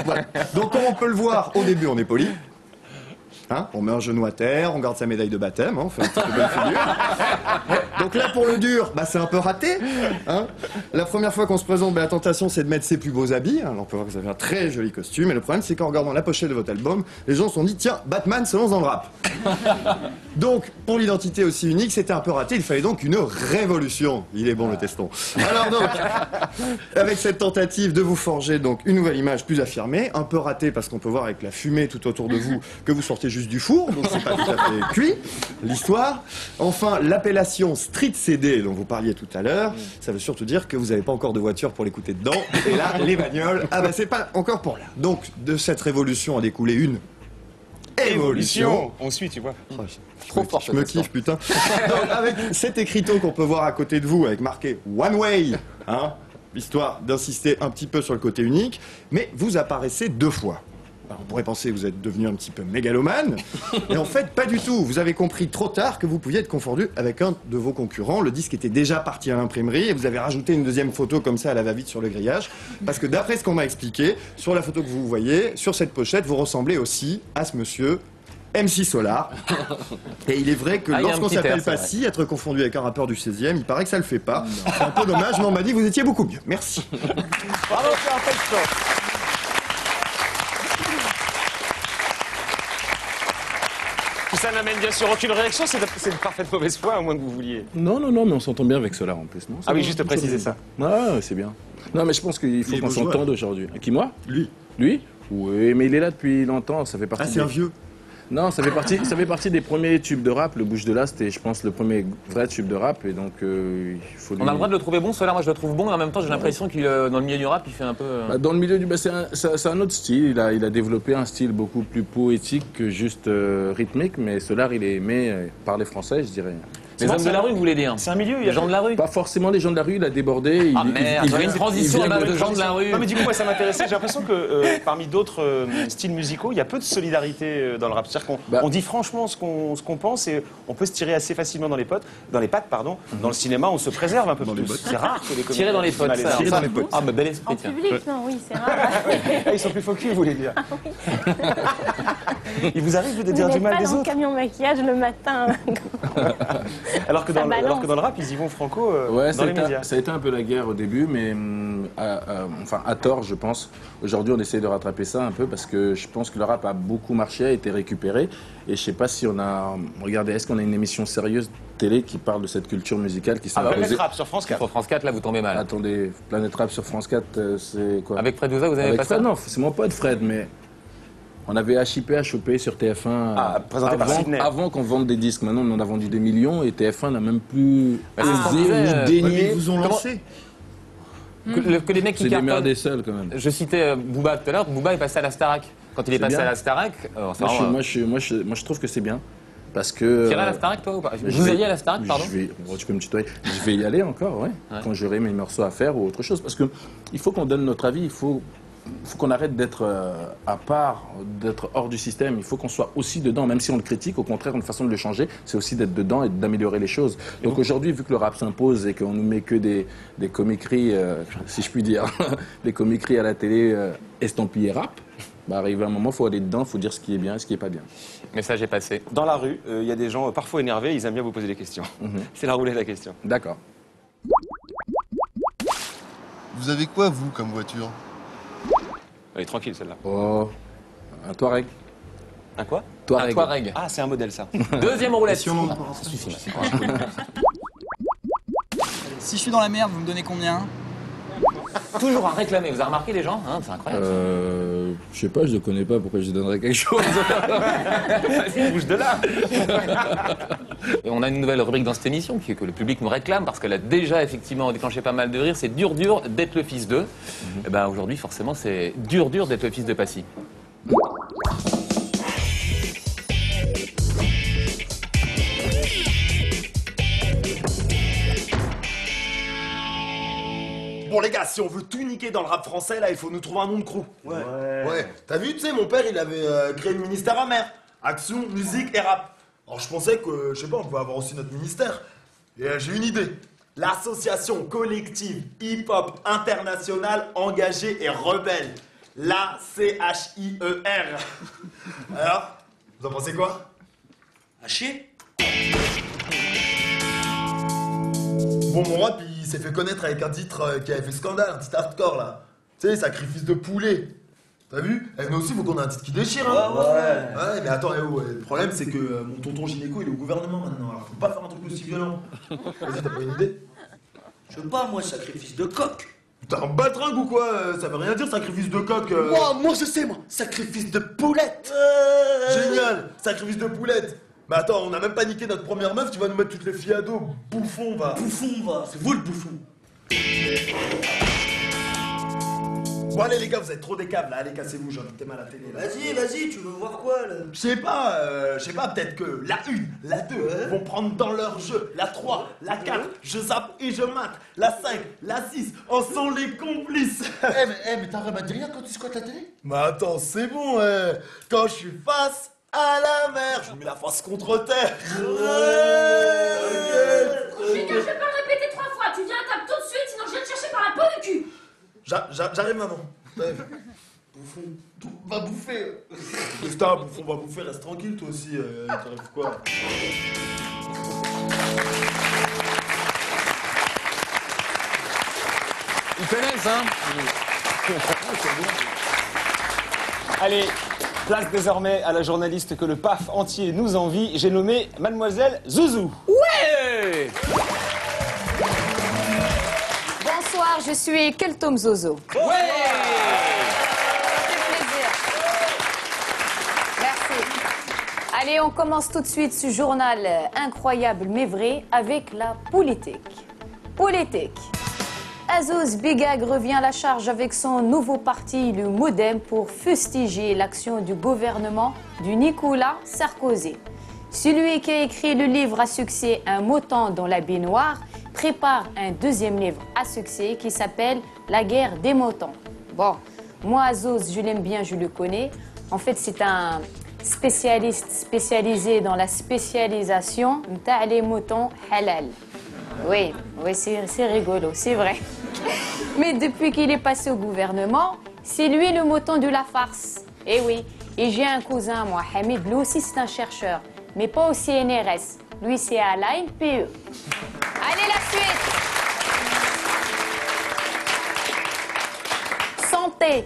Voilà. Donc, comme on peut le voir, au début, on est poli. Hein, on met un genou à terre, on garde sa médaille de baptême, hein, on fait un petit peu bonne figure. Donc là, pour le dur, bah, c'est un peu raté. Hein. La première fois qu'on se présente, bah, la tentation, c'est de mettre ses plus beaux habits. Alors, on peut voir que ça fait un très joli costume. Et le problème, c'est qu'en regardant la pochette de votre album, les gens se sont dit, tiens, Batman se lance dans le rap. Donc, pour l'identité aussi unique, c'était un peu raté. Il fallait donc une révolution. Il est bon, le teston. Alors donc, avec cette tentative de vous forger donc une nouvelle image plus affirmée, un peu ratée parce qu'on peut voir avec la fumée tout autour de vous que vous sortez juste du four, donc c'est pas tout à fait cuit, l'histoire. Enfin, l'appellation Street CD dont vous parliez tout à l'heure, ça veut surtout dire que vous n'avez pas encore de voiture pour l'écouter dedans. Et là, les bagnoles, ah bah c'est pas encore pour là. Donc, de cette révolution a découlé une évolution. On suit, tu vois. Trop fort, je me kiffe, putain. Donc, avec cet écriteau qu'on peut voir à côté de vous, avec marqué One Way, hein, histoire d'insister un petit peu sur le côté unique, mais vous apparaissez 2 fois. Alors, on pourrait penser que vous êtes devenu un petit peu mégalomane, et en fait, pas du tout. Vous avez compris trop tard que vous pouviez être confondu avec un de vos concurrents. Le disque était déjà parti à l'imprimerie, et vous avez rajouté une deuxième photo comme ça à la va-vite sur le grillage, parce que d'après ce qu'on m'a expliqué, sur la photo que vous voyez, sur cette pochette, vous ressemblez aussi à ce monsieur MC Solar. Et il est vrai que Ah, il y a un lorsqu'on petit air, s'appelle c'est Passy, être confondu avec un rappeur du 16e, il paraît que ça le fait pas. C'est un peu dommage, mais on m'a dit que vous étiez beaucoup mieux. Merci. Bravo, Florent Pelletan. Tout ça n'amène bien sûr aucune réaction, c'est de parfaite mauvaise foi, à moins que vous vouliez. Non, non, non, mais on s'entend bien avec Solar en plus, non? Ah oui, juste préciser ça. Ah, c'est bien. Non, mais je pense qu'il faut Il est qu'on beau joueur. s'entende aujourd'hui. Qui, moi? Lui. Lui? Oui, mais il est là depuis longtemps, ça fait partie. Ah, c'est un vieux. Non, ça fait partie des premiers tubes de rap. Le Bouche de là, c'était, je pense, le premier vrai tube de rap, et donc il faut. On a le droit de le trouver bon, Solar, moi je le trouve bon, mais en même temps j'ai l'impression qu'il dans le milieu du rap il fait un peu. Bah, dans le milieu du. Bah, c'est un autre style. Il a développé un style beaucoup plus poétique que juste rythmique, mais Solar, il est aimé par les Français, je dirais. Les hommes de la rue, vous voulez dire? C'est un milieu, il y a Les gens de la rue? Pas forcément les gens de la rue, il a débordé. Ah merde, j'avais une transition à base de gens de la rue. Non mais du coup moi ça m'intéressait, j'ai l'impression que parmi d'autres styles musicaux, il y a peu de solidarité dans le rap. C'est-à-dire qu'on dit franchement ce qu'on pense et on peut se tirer assez facilement dans les pattes. Dans le cinéma on se préserve un peu plus. C'est rare que les comédiens Tirer dans les potes, ça. Tirer dans les potes. Ah bah bel esprit, En tiens. public, non, oui, c'est rare. Ah, ils sont plus faux cul, vous voulez dire. Il vous arrive de dire Vous du n'êtes mal pas des dans le autres camion maquillage le matin. alors que dans le rap ils y vont franco Ouais, dans les médias. ça a été un peu la guerre au début, mais enfin à tort, je pense. Aujourd'hui, on essaie de rattraper ça un peu parce que je pense que le rap a beaucoup marché, a été récupéré. Et je sais pas si on a. Regardez, est-ce qu'on a une émission sérieuse télé qui parle de cette culture musicale qui s'est imposée? Planète Rap sur France 4. Sur France 4, là vous tombez mal. Attendez, Planète Rap sur France 4, c'est quoi? Avec Fred Douza, vous avez Avec pas Fred, ça? non, c'est mon pote Fred, mais. On avait HIP à choper sur TF1 présenté par Sydney. avant qu'on vende des disques. Maintenant, on en a vendu des millions et TF1 n'a même plus osé disait, ou daigné. Mais ils vous ont lancé. Que les mecs qui C'est des cartonnent. merdés seuls quand même. Je citais Booba tout à l'heure. Booba est passé à la Starac. Quand il est passé bien. à la Starac, Moi, je trouve que c'est bien. Parce que. Tu irais à la Starac, toi, ou pas? Vous alliez à la Starac, pardon? Tu peux me tutoyer. Je vais y aller encore, ouais. Quand j'aurai mes morceaux à faire ou autre chose. Parce que il faut qu'on donne notre avis, il faut qu'on arrête d'être à part, d'être hors du système. Il faut qu'on soit aussi dedans, même si on le critique. Au contraire, une façon de le changer, c'est aussi d'être dedans et d'améliorer les choses. Donc aujourd'hui, vu que le rap s'impose et qu'on nous met que des comiqueries, si je puis dire, des comiqueries à la télé estampillées rap, bah arrive un moment, il faut aller dedans, il faut dire ce qui est bien et ce qui n'est pas bien. Message est passé. Dans la rue, il y a des gens parfois énervés, ils aiment bien vous poser des questions. C'est la roulette de la question. D'accord. Vous avez quoi, vous, comme voiture? Elle est tranquille celle-là. Oh, un Touareg. Un quoi? Touareg. Un Touareg. Ah, c'est un modèle ça. Deuxième roulette. Si on- Ça suffit. Si je suis dans la merde, vous me donnez combien? Toujours à réclamer. Vous avez remarqué les gens, hein, c'est incroyable. Je sais pas, je le connais pas, pourquoi je lui donnerais quelque chose? Bouge de là. Et on a une nouvelle rubrique dans cette émission que le public nous réclame parce qu'elle a déjà effectivement déclenché pas mal de rires. C'est dur d'être le fils d'eux. Et ben aujourd'hui, forcément, c'est dur d'être le fils de Passy. Bon les gars, si on veut tout niquer dans le rap français, là, il faut nous trouver un nom de crew. Ouais. T'as vu, tu sais, mon père, il avait créé le ministère amer. Action, musique et rap. Alors je pensais que, je sais pas, on pouvait avoir aussi notre ministère. Et j'ai une idée. L'association collective hip-hop internationale engagée et rebelle. La CHIER. Alors, vous en pensez quoi? À chier. Bon, mon rap, il s'est fait connaître avec un titre qui avait fait scandale, un titre hardcore là. Tu sais, sacrifice de poulet. T'as vu? Eh, mais aussi, faut qu'on ait un titre qui déchire, hein. Ouais, mais attends, le problème, c'est que mon tonton gynéco, il est au gouvernement maintenant. Alors, faut pas faire un truc aussi violent. Vas-y, t'as pas une idée? Je veux pas, moi, sacrifice de coq. T'es un batringue ou quoi? Ça veut rien dire, sacrifice de coq. Moi, je sais, moi. Sacrifice de poulette. Génial! Sacrifice de poulette. Mais attends, on a même pas niqué notre première meuf, tu vas nous mettre toutes les filles à dos. Bouffon, va. Bouffon, va. C'est vous le bouffon. Bon, allez, les gars, vous êtes trop des câbles, là. Allez, cassez-vous, j'ai envie de mal à la télé. Là. Vas-y, tu veux voir quoi, là? Je sais pas, peut-être que la 1, la 2 vont prendre dans leur jeu. La 3, la 4, je zappe et je mate. La 5, la 6, en sont les complices. Mais t'arrêtes de rien quand tu squattes la télé? Mais attends, c'est bon, quand je suis face à la mer, je mets la face contre terre. Putain, je vais pas le répéter 3 fois. Tu viens à table tout de suite, sinon je viens te chercher par la peau du cul. J'arrive, maman. bouffon. Va bouffer. C'est un bouffon, va bouffer, reste tranquille toi aussi. T'arrives quoi? Ils connaissent, hein? Allez, place désormais à la journaliste que le PAF entier nous envie. J'ai nommé Mademoiselle Zouzou. Ouais! Bonsoir, je suis Keltom Zozo. Ouais! Ça fait plaisir. Merci. Allez, on commence tout de suite ce journal incroyable mais vrai avec la politique. Politique. Azouz Bigag revient à la charge avec son nouveau parti, le Modem, pour fustiger l'action du gouvernement de Nicolas Sarkozy. Celui qui a écrit le livre à succès Un mouton dans la baignoire prépare un deuxième livre à succès qui s'appelle La guerre des moutons. Bon, moi Azouz, je l'aime bien, je le connais. En fait, c'est un spécialiste spécialisé dans la spécialisation de les moutons halal. Oui, c'est rigolo, c'est vrai. Mais depuis qu'il est passé au gouvernement, c'est lui le mouton de la farce. Eh oui, et j'ai un cousin, moi, Hamid, lui aussi c'est un chercheur, mais pas au CNRS. Lui, c'est à l'ANPE. Allez, la suite. Santé.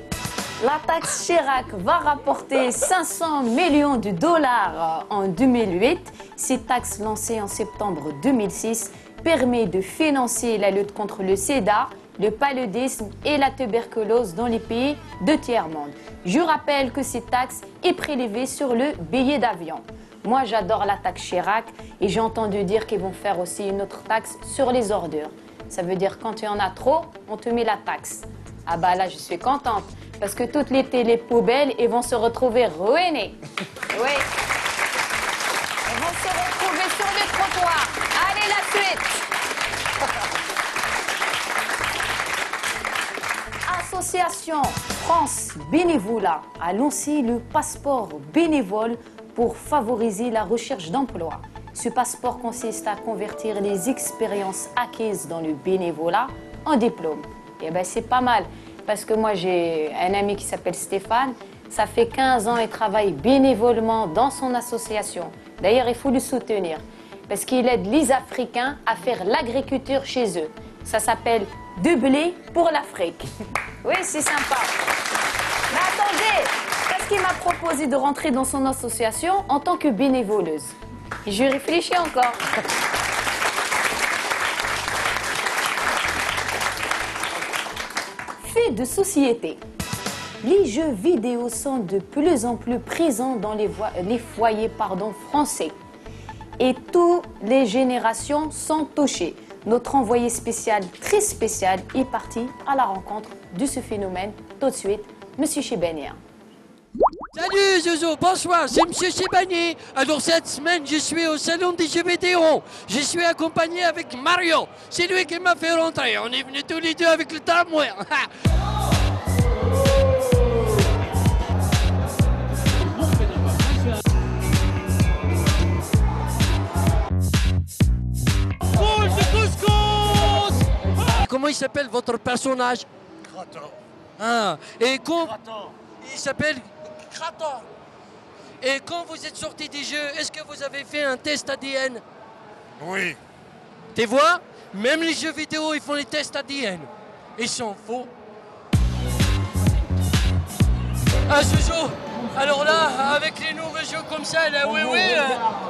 La taxe Chirac va rapporter 500 millions de dollars en 2008. Cette taxe lancée en septembre 2006 permet de financer la lutte contre le sida, le paludisme et la tuberculose dans les pays de tiers-monde. Je rappelle que cette taxe est prélevée sur le billet d'avion. Moi, j'adore la taxe Chirac et j'ai entendu dire qu'ils vont faire aussi une autre taxe sur les ordures. Ça veut dire quand il y en a trop, on te met la taxe. Ah bah là, je suis contente parce que toutes les télépoubelles, elles vont se retrouver ruinées. Oui. Elles vont se retrouver sur le trottoir. Allez, la suite. Association France Bénévolat a lancé le passeport bénévole pour favoriser la recherche d'emploi. Ce passeport consiste à convertir les expériences acquises dans le bénévolat en diplôme. Et ben c'est pas mal, parce que moi j'ai un ami qui s'appelle Stéphane, ça fait 15 ans qu'il travaille bénévolement dans son association. D'ailleurs, il faut le soutenir, parce qu'il aide les Africains à faire l'agriculture chez eux. Ça s'appelle Du blé pour l'Afrique. Oui, c'est sympa. Mais attendez, parce qu'il m'a proposé de rentrer dans son association en tant que bénévoleuse. Et je réfléchis encore. Fait de société. Les jeux vidéo sont de plus en plus présents dans les foyers français. Et toutes les générations sont touchées. Notre envoyé spécial, très spécial, est parti à la rencontre de ce phénomène. Tout de suite, Monsieur Chibania. Salut Zozo, bonsoir, c'est Monsieur Chibani. Alors cette semaine, je suis au salon des jeux vidéo. Je suis accompagné avec Mario. C'est lui qui m'a fait rentrer. On est venus tous les deux avec le tramway. Boule de couscous. Comment il s'appelle votre personnage? Krator. Ah, et quand... Il s'appelle Krator. Et quand vous êtes sorti des jeux, est-ce que vous avez fait un test ADN? Oui. Tu vois, même les jeux vidéo, ils font les tests ADN. Ils sont faux. Ah, Zozo, alors là, avec les nouveaux jeux comme ça, la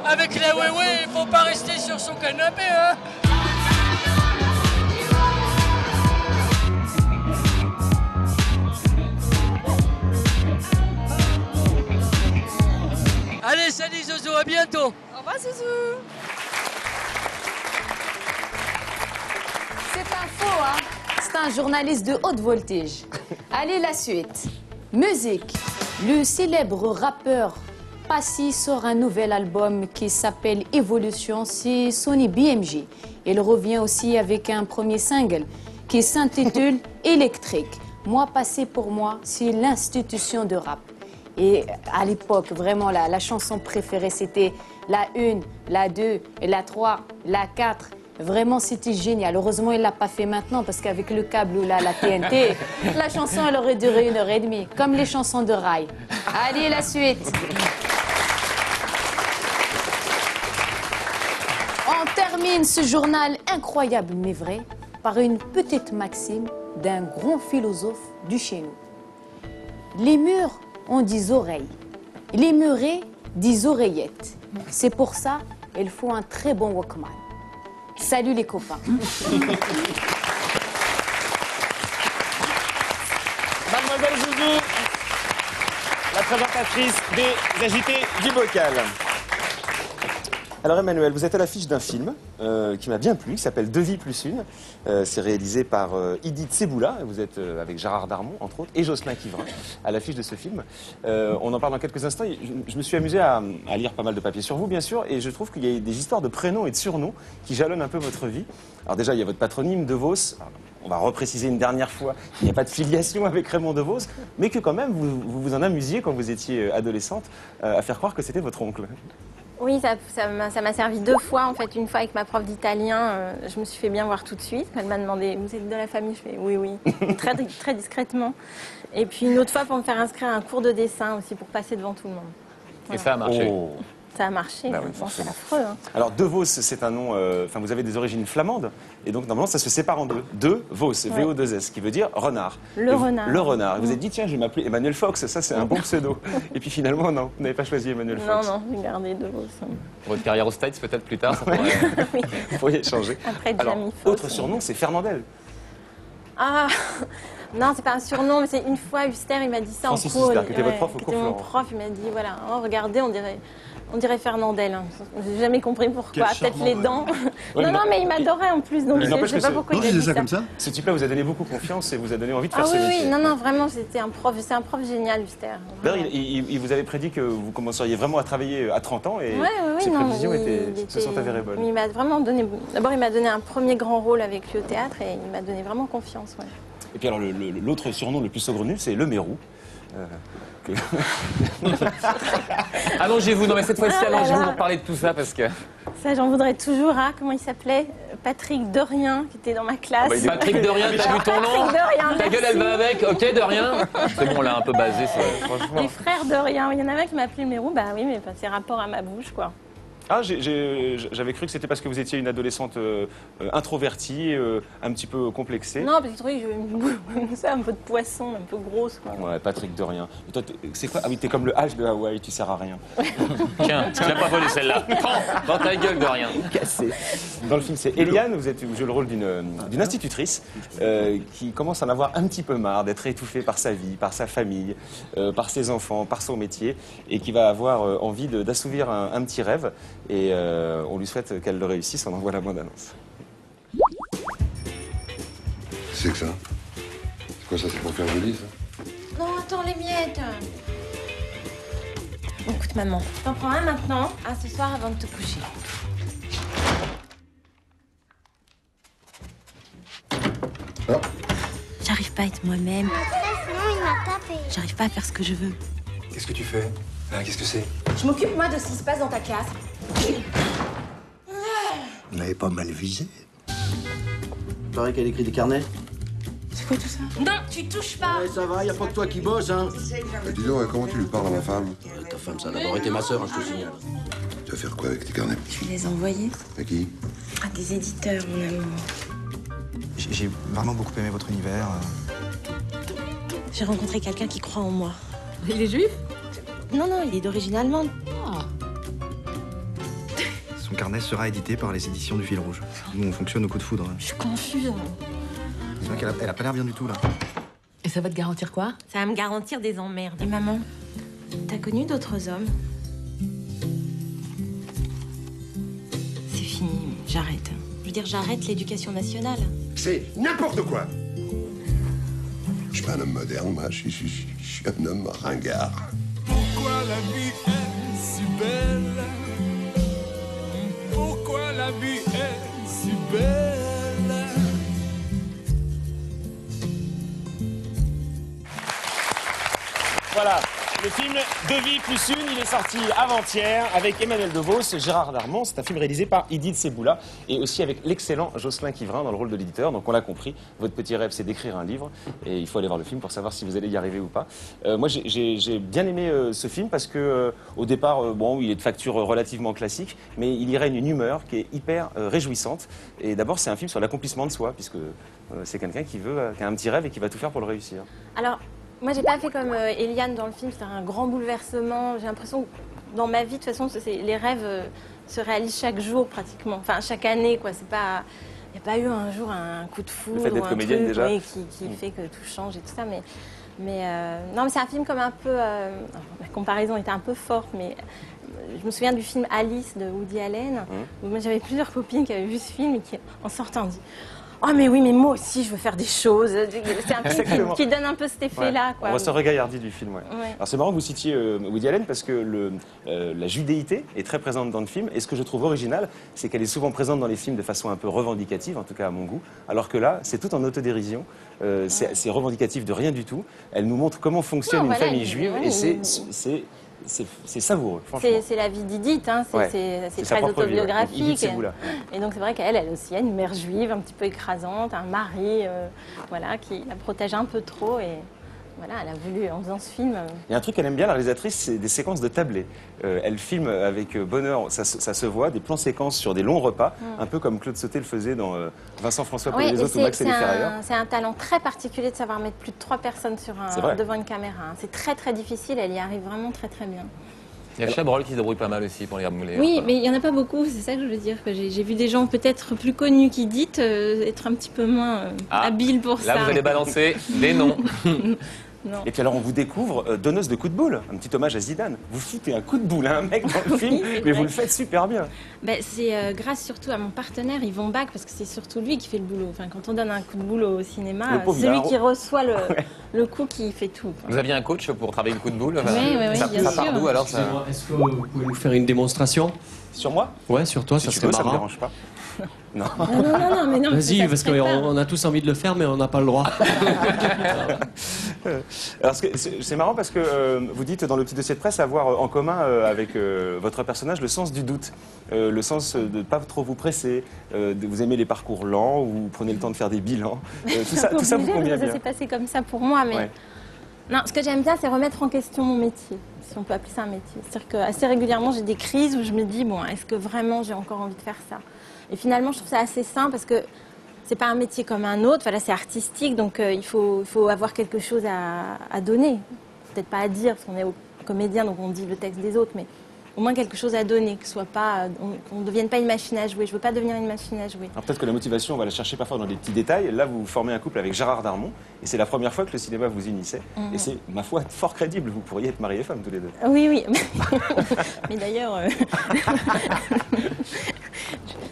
avec la il faut pas rester sur son canapé, hein. Allez, salut Zozo, à bientôt. Au revoir Zouzou. C'est un faux, hein. C'est un journaliste de haute voltige. Allez, la suite. Musique. Le célèbre rappeur Passy sort un nouvel album qui s'appelle Évolution, c'est Sony BMG. Il revient aussi avec un premier single qui s'intitule Électrique. Moi, Passy, pour moi, c'est l'institution de rap. Et à l'époque, vraiment, la chanson préférée, c'était la 1, la 2, la 3, la 4. Vraiment, c'était génial. Heureusement, il ne l'a pas fait maintenant, parce qu'avec le câble ou la TNT, la chanson, elle aurait duré 1h30, comme les chansons de Rai. Allez, la suite. On termine ce journal incroyable mais vrai par une petite maxime d'un grand philosophe du chez nous. Les murs ont des oreilles, les murets des oreillettes. C'est pour ça qu'il faut un très bon Walkman. Salut les copains. Mademoiselle Zouzou, la présentatrice des agités du bocal. Alors Emmanuel, vous êtes à l'affiche d'un film qui m'a bien plu, qui s'appelle Deux vies plus une. C'est réalisé par Idi Tseboula. Vous êtes avec Gérard Darmon, entre autres, et Jocelyn Quivrin à l'affiche de ce film. On en parle dans quelques instants. Je me suis amusé à lire pas mal de papiers sur vous, bien sûr, et je trouve qu'il y a des histoires de prénoms et de surnoms qui jalonnent un peu votre vie. Alors déjà, il y a votre patronyme, De Vos. On va repréciser une dernière fois qu'il n'y a pas de filiation avec Raymond DeVos, mais que quand même, vous vous en amusiez quand vous étiez adolescente à faire croire que c'était votre oncle. Oui, ça m'a servi 2 fois. En fait, une fois avec ma prof d'italien, je me suis fait bien voir tout de suite. Quand elle m'a demandé, vous êtes de la famille? Je fais oui, oui, très, très discrètement. Et puis une autre fois pour me faire inscrire à un cours de dessin aussi, pour passer devant tout le monde. Voilà. Et ça a marché. Oh. Ça a marché, Bah oui, bon, c'est affreux. Hein. Alors, De Vos, c'est un nom, vous avez des origines flamandes, et donc normalement ça se sépare en deux. De Vos, Ouais. V-O-2-S, qui veut dire renard. Le Et renard. Le renard. Vous vous êtes dit, tiens, je vais m'appeler Emmanuel Fox, ça c'est un bon pseudo. Et puis finalement, non, vous n'avez pas choisi Emmanuel Fox. Non, j'ai gardé De Vos. Votre carrière aux States, peut-être plus tard, ça pourrait... Vous pourriez changer. Après Alors, Jamie Foxx. autre surnom, c'est Fernandel. Ah non, c'est pas un surnom, mais c'est une fois Huster, il m'a dit ça Francis en cours. Huster, qui était votre prof au qui cours était mon Florent. prof, il m'a dit, voilà, oh, regardez, on dirait Fernandel. Hein. J'ai jamais compris pourquoi. Quel Peut-être charmant, les ouais. dents. Ouais, non, mais il m'adorait en plus, donc Mais je n'empêche sais que pas c'est- pourquoi il a dit ça. Ce type-là vous a donné beaucoup confiance et vous a donné envie de faire Ah ce oui, métier. oui, non, vraiment, c'était un prof, c'est un prof génial, Huster. D'ailleurs, il vous avait prédit que vous commenceriez vraiment à travailler à 30 ans et Ouais, ces non, prévisions il se sont avérées bonnes. Il m'a vraiment donné. D'abord, il m'a donné un premier grand rôle avec lui au théâtre et il m'a donné vraiment confiance. Ouais. Et puis alors, l'autre surnom le plus saugrenu, c'est le Mérou. que- Allongez-vous, non mais cette fois-ci, Ah là allongez-vous là. pour parler de tout ça, parce que... Ça, j'en voudrais toujours à, comment il s'appelait, Patrick Dorien, qui était dans ma classe. Patrick de rien, t'as vu ton nom? Patrick Dorien, Ta gueule, elle va merci. avec, ok, de rien. C'est bon, on l'a un peu basé, ça, franchement. Les frères Dorien, il y en avait un qui m'appelait le Mérou, bah oui, mais c'est rapport à ma bouche, quoi. Ah, j'avais cru que c'était parce que vous étiez une adolescente introvertie, un petit peu complexée. Non, parce que je trouvais que j'avais un peu de poisson, un peu grosse, quoi. Ouais, Patrick de rien. Et toi, c'est quoi? Ah oui, t'es comme le H de Hawaï, tu sers à rien. Tiens, tu l'as pas volé celle-là. Prends, dans ta gueule de rien. Cassé. Dans le film, c'est Eliane, vous jouez le rôle d'une institutrice qui commence à en avoir un petit peu marre d'être étouffée par sa vie, par sa famille, par ses enfants, par son métier, et qui va avoir envie d'assouvir un petit rêve. Et on lui souhaite qu'elle le réussisse, on envoie la bande-annonce. C'est que ça? C'est quoi ça? C'est pour faire joli, ça? Non, attends, les miettes. Bon, écoute, maman, t'en prends un maintenant, un ce soir avant de te coucher. J'arrive pas à être moi-même. Sinon, il m'a tapé. J'arrive pas à faire ce que je veux. Qu'est-ce que tu fais? Hein, qu'est-ce que c'est? Je m'occupe, moi, de ce qui se passe dans ta classe. Vous n'avez pas mal visé. Il paraît qu'elle écrit des carnets. C'est quoi tout ça? Non, tu touches pas. Ouais, ça va, y a pas que toi qui bosse, hein. Dis donc, comment tu lui parles à ma femme? Ta femme, ça a d'abord été ma sœur, hein, je te signale. Tu vas faire quoi avec tes carnets? Je vais les envoyer À qui? à des éditeurs, mon amour. J'ai vraiment beaucoup aimé votre univers. J'ai rencontré quelqu'un qui croit en moi. Il est juif? Non, non, il est d'origine allemande. Son carnet sera édité par les éditions du Fil Rouge. Nous, on fonctionne au coup de foudre. Je suis confuse. C'est vrai qu'elle a pas l'air bien du tout, là. Et ça va te garantir quoi? Ça va me garantir des emmerdes. Et maman, t'as connu d'autres hommes? C'est fini, j'arrête. Je veux dire, j'arrête l'éducation nationale. C'est n'importe quoi! Je suis pas un homme moderne, moi, je suis un homme ringard. Pourquoi la vie est si belle? Pourquoi la vie est si belle? Voilà, Le film Deux vies plus une, il est sorti avant-hier avec Emmanuel DeVos, Gérard Darmon. C'est un film réalisé par Idil Seboula et aussi avec l'excellent Jocelyn Quivrin dans le rôle de l'éditeur. Donc on l'a compris, votre petit rêve c'est d'écrire un livre et il faut aller voir le film pour savoir si vous allez y arriver ou pas. Moi j'ai bien aimé ce film parce que au départ, bon, il est de facture relativement classique, mais il y règne une humeur qui est hyper réjouissante. Et d'abord c'est un film sur l'accomplissement de soi, puisque c'est quelqu'un qui a un petit rêve et qui va tout faire pour le réussir. Alors, moi, j'ai pas fait comme Eliane dans le film, c'était un grand bouleversement. J'ai l'impression que dans ma vie, de toute façon, les rêves se réalisent chaque jour pratiquement, enfin chaque année, quoi. C'est pas, il n'y a pas eu un jour un coup de foudre Le fait d'être ou un comédienne, truc déjà. oui, qui fait que tout change et tout ça. Mais non, mais c'est un film comme un peu. La comparaison était un peu forte, mais je me souviens du film Alice de Woody Allen. Où moi, j'avais plusieurs copines qui avaient vu ce film et qui, en sortant, dit. Oh mais oui, mais moi aussi je veux faire des choses. C'est un film qui donne un peu cet effet-là. Ouais. Quoi. On reste regaillardi du film. Ouais. Ouais. Alors c'est marrant que vous citiez Woody Allen parce que la judéité est très présente dans le film. Et ce que je trouve original, c'est qu'elle est souvent présente dans les films de façon un peu revendicative, en tout cas à mon goût. Alors que là, c'est tout en autodérision. C'est revendicatif de rien du tout. Elle nous montre comment fonctionne une famille juive et c'est savoureux, franchement. C'est la vie d'Edith, hein. C'est sa très propre vie, autobiographique. Edith Seboula. Et donc c'est vrai qu'elle aussi a une mère juive un petit peu écrasante, un mari voilà, qui la protège un peu trop. Et voilà, elle a voulu, en faisant ce film... Il y a un truc qu'elle aime bien, la réalisatrice, c'est des séquences de tablés. Elle filme avec bonheur, ça se voit, des plans séquences sur des longs repas, un peu comme Claude Sauté le faisait dans Vincent François pour les autres ou Max et les Ferrailleurs. C'est un talent très particulier de savoir mettre plus de 3 personnes devant une caméra. C'est très très difficile, elle y arrive vraiment très très bien. Il y a Chabrol qui se débrouille pas mal aussi pour les remouler. Oui, mais il n'y en a pas beaucoup, c'est ça que je veux dire. J'ai vu des gens peut-être plus connus qu'Edith être un petit peu moins habiles pour ça. Là, vous allez balancer des noms. Non. Et puis alors on vous découvre donneuse de coups de boule, un petit hommage à Zidane. Vous foutez un coup de boule à un mec dans le film, mais vous le faites super bien. Ben, c'est grâce surtout à mon partenaire Yvon Bach, parce que c'est surtout lui qui fait le boulot. Enfin, quand on donne un coup de boule au cinéma, c'est lui qui reçoit le coup qui fait tout. Vous aviez un coach pour travailler le coup de boule? Oui, ça bien part sûr. d'où alors? Est-ce que vous pouvez nous faire une démonstration? Sur moi? Ouais, sur toi, Si ça tu serait veux, ça me marrant. dérange pas. Non. Non, mais non. Vas-y, parce qu'on a tous envie de le faire, mais on n'a pas le droit. Alors c'est marrant parce que vous dites dans le petit dossier de presse avoir en commun avec votre personnage le sens du doute, le sens de ne pas trop vous presser, vous aimez les parcours lents, vous prenez le temps de faire des bilans, tout ça vous convient bien. Ça s'est passé comme ça pour moi, mais... Ouais. Non, ce que j'aime bien, c'est remettre en question mon métier, si on peut appeler ça un métier. C'est-à-dire qu'assez régulièrement, j'ai des crises où je me dis, bon, est-ce que vraiment j'ai encore envie de faire ça? Et finalement, je trouve ça assez sain parce que c'est pas un métier comme un autre, voilà, c'est artistique, donc il faut avoir quelque chose à donner. Peut-être pas à dire, parce qu'on est comédien, donc on dit le texte des autres, mais au moins quelque chose à donner, que ce soit pas, qu'on ne devienne pas une machine à jouer. Je veux pas devenir une machine à jouer. Alors peut-être que la motivation, on va la chercher parfois dans des petits détails. Là, vous formez un couple avec Gérard Darmon, et c'est la première fois que le cinéma vous unissait. Et c'est, ma foi, fort crédible. Vous pourriez être mari et femme tous les deux. Oui. Mais d'ailleurs...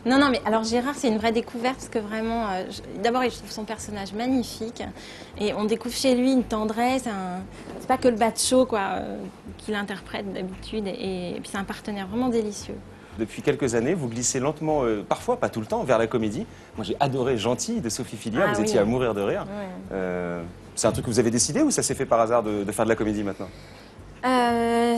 Non, mais alors Gérard, c'est une vraie découverte parce que vraiment, d'abord, je trouve son personnage magnifique et on découvre chez lui une tendresse, c'est pas que le macho quoi, qu'il interprète d'habitude et puis c'est un partenaire vraiment délicieux. Depuis quelques années, vous glissez lentement, parfois, pas tout le temps, vers la comédie. Moi, j'ai adoré Gentil de Sophie Filia, vous étiez à mourir de rire. C'est un truc que vous avez décidé ou ça s'est fait par hasard de faire de la comédie maintenant?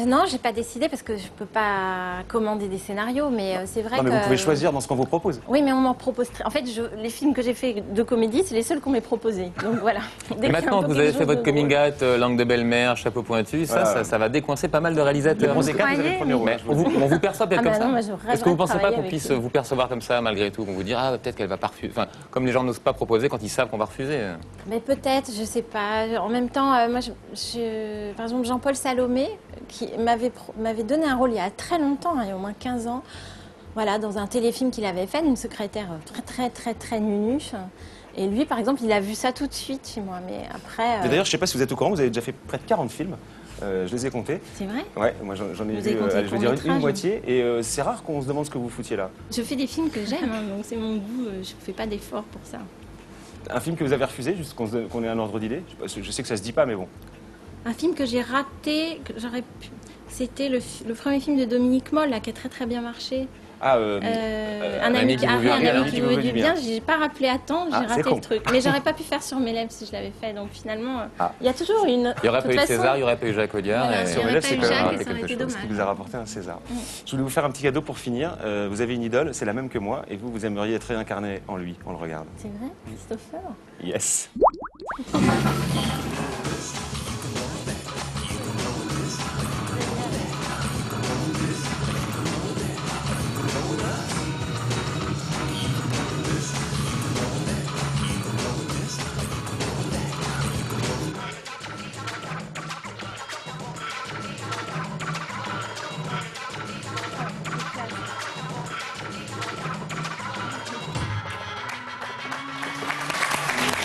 Non, j'ai pas décidé parce que je peux pas commander des scénarios, mais c'est vrai que... Non, mais vous pouvez choisir dans ce qu'on vous propose. Oui, mais on m'en propose... En fait, les films que j'ai fait de comédie, c'est les seuls qu'on m'ait proposés. Donc voilà. Et maintenant que vous avez fait votre coming out, langue de belle-mère, chapeau pointu, ça va décoincer pas mal de réalisateurs. Vous on vous perçoit peut-être comme ça. Non, Est-ce que vous pensez pas qu'on puisse vous percevoir comme ça malgré tout, qu'on vous dise peut-être qu'elle va pas refuser, enfin comme les gens n'osent pas proposer quand ils savent qu'on va refuser. Mais peut-être, je sais pas. En même temps, moi, par exemple, Jean-Paul Salomé, qui m'avait donné un rôle il y a très longtemps, il y a au moins 15 ans, voilà, dans un téléfilm qu'il avait fait, une secrétaire très nunuche. Et lui, par exemple, il a vu ça tout de suite chez moi. Mais après. D'ailleurs, je sais pas si vous êtes au courant, vous avez déjà fait près de 40 films. Je les ai comptés. C'est vrai? Ouais, moi j'en ai vu, je veux dire une moitié. Et c'est rare qu'on se demande ce que vous foutiez là. Je fais des films que j'aime, donc c'est mon goût, je fais pas d'effort pour ça. Un film que vous avez refusé, juste qu'on ait un ordre d'idée? Je sais que ça se dit pas, mais bon. Un film que j'ai raté, que j'aurais pu... C'était le premier film de Dominique Moll, là, qui a très bien marché. Ah, un ami qui vous veut du bien. J'ai pas rappelé à temps, j'ai raté le truc. Mais j'aurais pas pu faire sur mes lèvres si je l'avais fait. Donc finalement, il y a toujours une. Il n'y aurait pas eu César, il n'y aurait pas eu Jacques Audiard. Voilà, Sur mes lèvres, c'est quand même Jacques et ça aurait été dommage. qui vous a rapporté un César. Je voulais vous faire un petit cadeau pour finir. Vous avez une idole, c'est la même que moi, et vous aimeriez être réincarné en lui. On le regarde. C'est vrai, Christopher. Yes.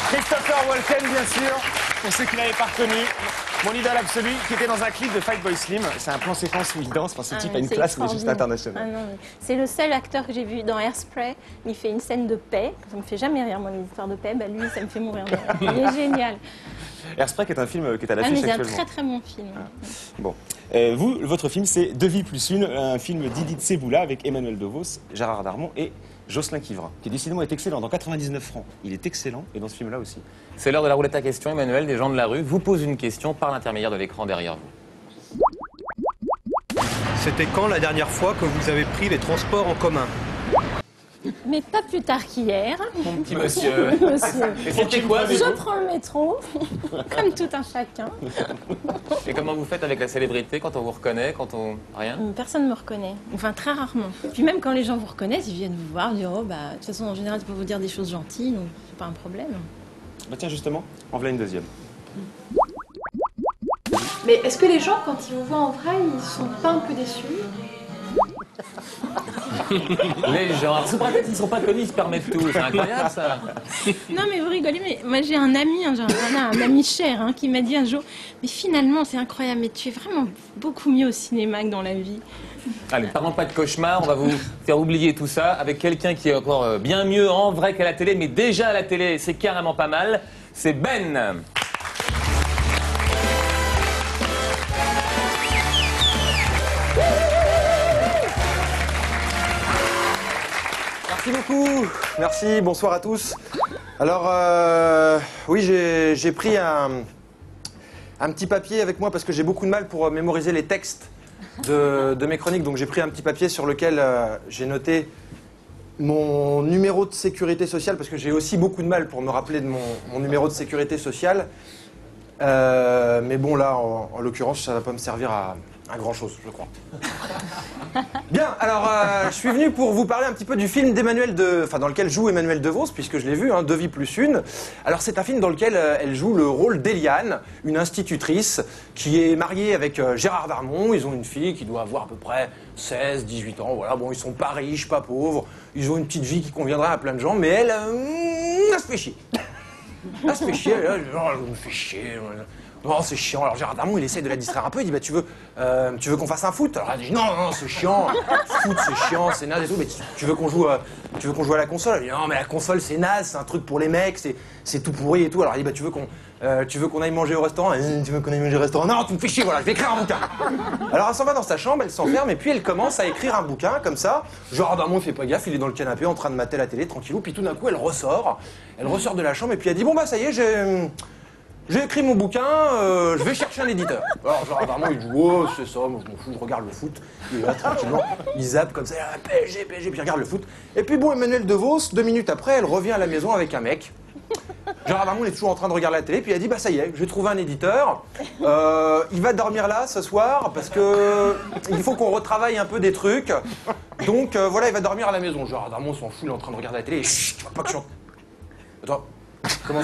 Christopher Walken, bien sûr, pour ceux qui ne l'avaient pas reconnu. Mon idole absolu, qui était dans un clip de Fatboy Slim. C'est un plan séquence où il danse. Enfin, ce type a une classe, mais juste internationale. C'est le seul acteur que j'ai vu dans Hairspray. Il fait une scène de paix. Ça me fait jamais rire, moi, les histoires de paix. Bah, lui, ça me fait mourir de rire. Il est génial. Hairspray, qui est un film qui est à l'affiche actuellement. C'est un très très bon film. Bon. Vous, votre film, c'est Deux vies plus une, un film d'Idi Tsevoula avec Emmanuel Devos, Gérard Darmon et Jocelyn Quivrin, qui décidément est excellent dans 99 francs. Il est excellent, et dans ce film-là aussi. C'est l'heure de la roulette à questions, Emmanuel. Des gens de la rue vous posent une question par l'intermédiaire de l'écran derrière vous. C'était quand la dernière fois que vous avez pris les transports en commun? Mais pas plus tard qu'hier. Mon petit monsieur. Et c'était quoi, Je prends le métro, comme tout un chacun. Et comment vous faites avec la célébrité quand on vous reconnaît, quand on... Rien? Personne ne me reconnaît. Enfin, très rarement. Puis même quand les gens vous reconnaissent, ils viennent vous voir, dire oh, bah, de toute façon, en général, ils peuvent vous dire des choses gentilles, donc c'est pas un problème. Bah tiens, justement, en voilà une deuxième. Mais est-ce que les gens, quand ils vous voient en vrai, ils sont pas un peu déçus? Les gens, ils sont pas connus, ils se permettent tout. C'est incroyable, ça. Non, mais vous rigolez, mais moi j'ai un ami, un ami cher, qui m'a dit un jour, mais finalement, c'est incroyable, mais tu es vraiment beaucoup mieux au cinéma que dans la vie. Allez, parlons pas de cauchemar, on va vous faire oublier tout ça avec quelqu'un qui est encore bien mieux en vrai qu'à la télé, mais déjà à la télé, c'est carrément pas mal. C'est Ben. Merci beaucoup. Merci, bonsoir à tous. Alors, oui, j'ai pris un petit papier avec moi parce que j'ai beaucoup de mal pour mémoriser les textes de mes chroniques. Donc j'ai pris un petit papier sur lequel j'ai noté mon numéro de sécurité sociale parce que j'ai aussi beaucoup de mal pour me rappeler de mon numéro de sécurité sociale. Mais bon, là, en l'occurrence, ça ne va pas me servir à grand-chose, je crois. Bien, alors, je suis venu pour vous parler un petit peu du film dans lequel joue Emmanuel Devos, puisque je l'ai vu, Deux vies plus une. Alors, c'est un film dans lequel elle joue le rôle d'Eliane, une institutrice qui est mariée avec Gérard Darmon. Ils ont une fille qui doit avoir à peu près 16, 18 ans. Voilà, bon, ils sont pas riches, pas pauvres. Ils ont une petite vie qui conviendrait à plein de gens, mais elle se fait chier. Elle se fait chier, elle me fait chier. Oh, c'est chiant. Alors Gérard Darmon, il essaie de la distraire un peu. Il dit, bah, tu veux qu'on fasse un foot? Alors elle dit, non, c'est chiant. Foot, c'est chiant, c'est naze et tout. Mais tu veux qu'on joue à la console? Elle dit, non, mais la console, c'est naze, c'est un truc pour les mecs, c'est tout pourri et tout. Alors il dit, bah, tu veux qu'on aille manger au restaurant? Tu veux qu'on aille manger au restaurant? Non, tu me fais chier, voilà, je vais écrire un bouquin. Alors elle s'en va dans sa chambre, elle s'enferme, et puis elle commence à écrire un bouquin, comme ça. Gérard Darmon, il fait pas gaffe, il est dans le canapé en train de mater la télé, tranquillou. Puis tout d'un coup, elle ressort de la chambre, et puis elle dit, bon, bah, ça y est, j'ai écrit mon bouquin, je vais chercher un éditeur. Alors Gérard Darmon, il dit, oh, c'est ça, moi je m'en fous, je regarde le foot. Il est là, tranquillement, il zappe comme ça, PSG, puis il regarde le foot. Et puis bon, Emmanuel Devos, 2 minutes après, elle revient à la maison avec un mec. Gérard Darmon est toujours en train de regarder la télé, puis il a dit, bah ça y est, j'ai trouvé un éditeur. Il va dormir là ce soir, parce que il faut qu'on retravaille un peu des trucs. Donc voilà, il va dormir à la maison. Gérard Darmon s'en fout, il est en train de regarder la télé. Chut, tu vois pas que je chante. Attends. Comment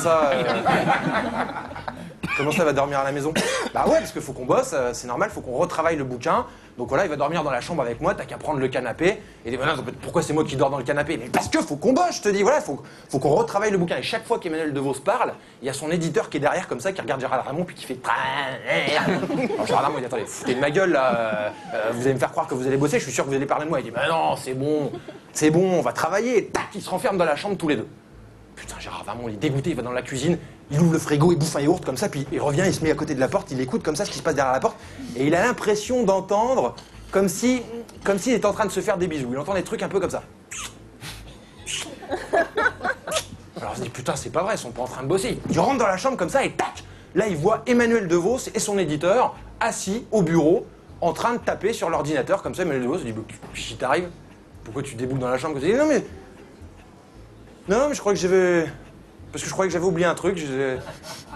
ça va dormir à la maison? Bah ouais, parce qu'il faut qu'on bosse, c'est normal, faut qu'on retravaille le bouquin. Donc voilà, il va dormir dans la chambre avec moi, t'as qu'à prendre le canapé. Et il dit, voilà, pourquoi c'est moi qui dors dans le canapé? Mais parce que faut qu'on bosse, je te dis, voilà, faut qu'on retravaille le bouquin. Et chaque fois qu'Emmanuel Devos parle, il y a son éditeur qui est derrière comme ça, qui regarde Gérard Darmon, puis qui fait... Alors Gérard Darmon, il dit, attendez, foutez de ma gueule là, vous allez me faire croire que vous allez bosser, je suis sûr que vous allez parler de moi. Il dit, bah non, c'est bon, on va travailler. Et tac, ils se renferment dans la chambre tous les deux. Putain, Gérard Darmon, il est dégoûté, il va dans la cuisine, il ouvre le frigo, il bouffe un yaourt comme ça, puis il revient, il se met à côté de la porte, il écoute comme ça ce qui se passe derrière la porte, et il a l'impression d'entendre comme s'il était en train de se faire des bisous. Il entend des trucs un peu comme ça. Alors il se dit putain c'est pas vrai, ils sont pas en train de bosser. Il rentre dans la chambre comme ça et tac, là il voit Emmanuel DeVos et son éditeur assis au bureau en train de taper sur l'ordinateur comme ça. Emmanuel DeVos il dit qu'est-ce qui t'arrive? Pourquoi tu déboules dans la chambre? Il dit non mais je crois que j'avais... Parce que je croyais que j'avais oublié un truc.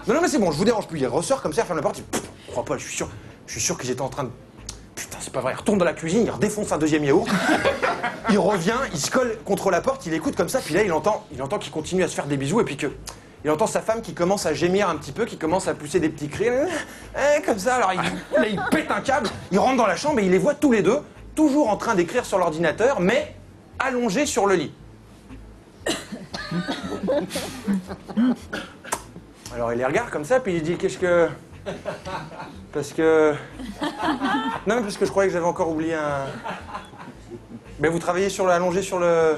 Non mais c'est bon, je vous dérange plus. Il ressort comme ça, il ferme la porte, il dit je crois pas, je suis sûr qu'ils étaient en train de... Putain, c'est pas vrai. Il retourne dans la cuisine, il redéfonce un deuxième yaourt. Il revient, il se colle contre la porte, il écoute comme ça, puis là il entend qu'il continue à se faire des bisous et puis que... Il entend sa femme qui commence à gémir un petit peu, qui commence à pousser des petits cris, comme ça. Alors là, il pète un câble, il rentre dans la chambre et il les voit tous les deux, toujours en train d'écrire sur l'ordinateur, mais allongés sur le lit. Alors il les regarde comme ça, puis il dit qu'est-ce que... Parce que... Non, mais parce que je croyais que j'avais encore oublié un... Mais vous travaillez allongé sur le...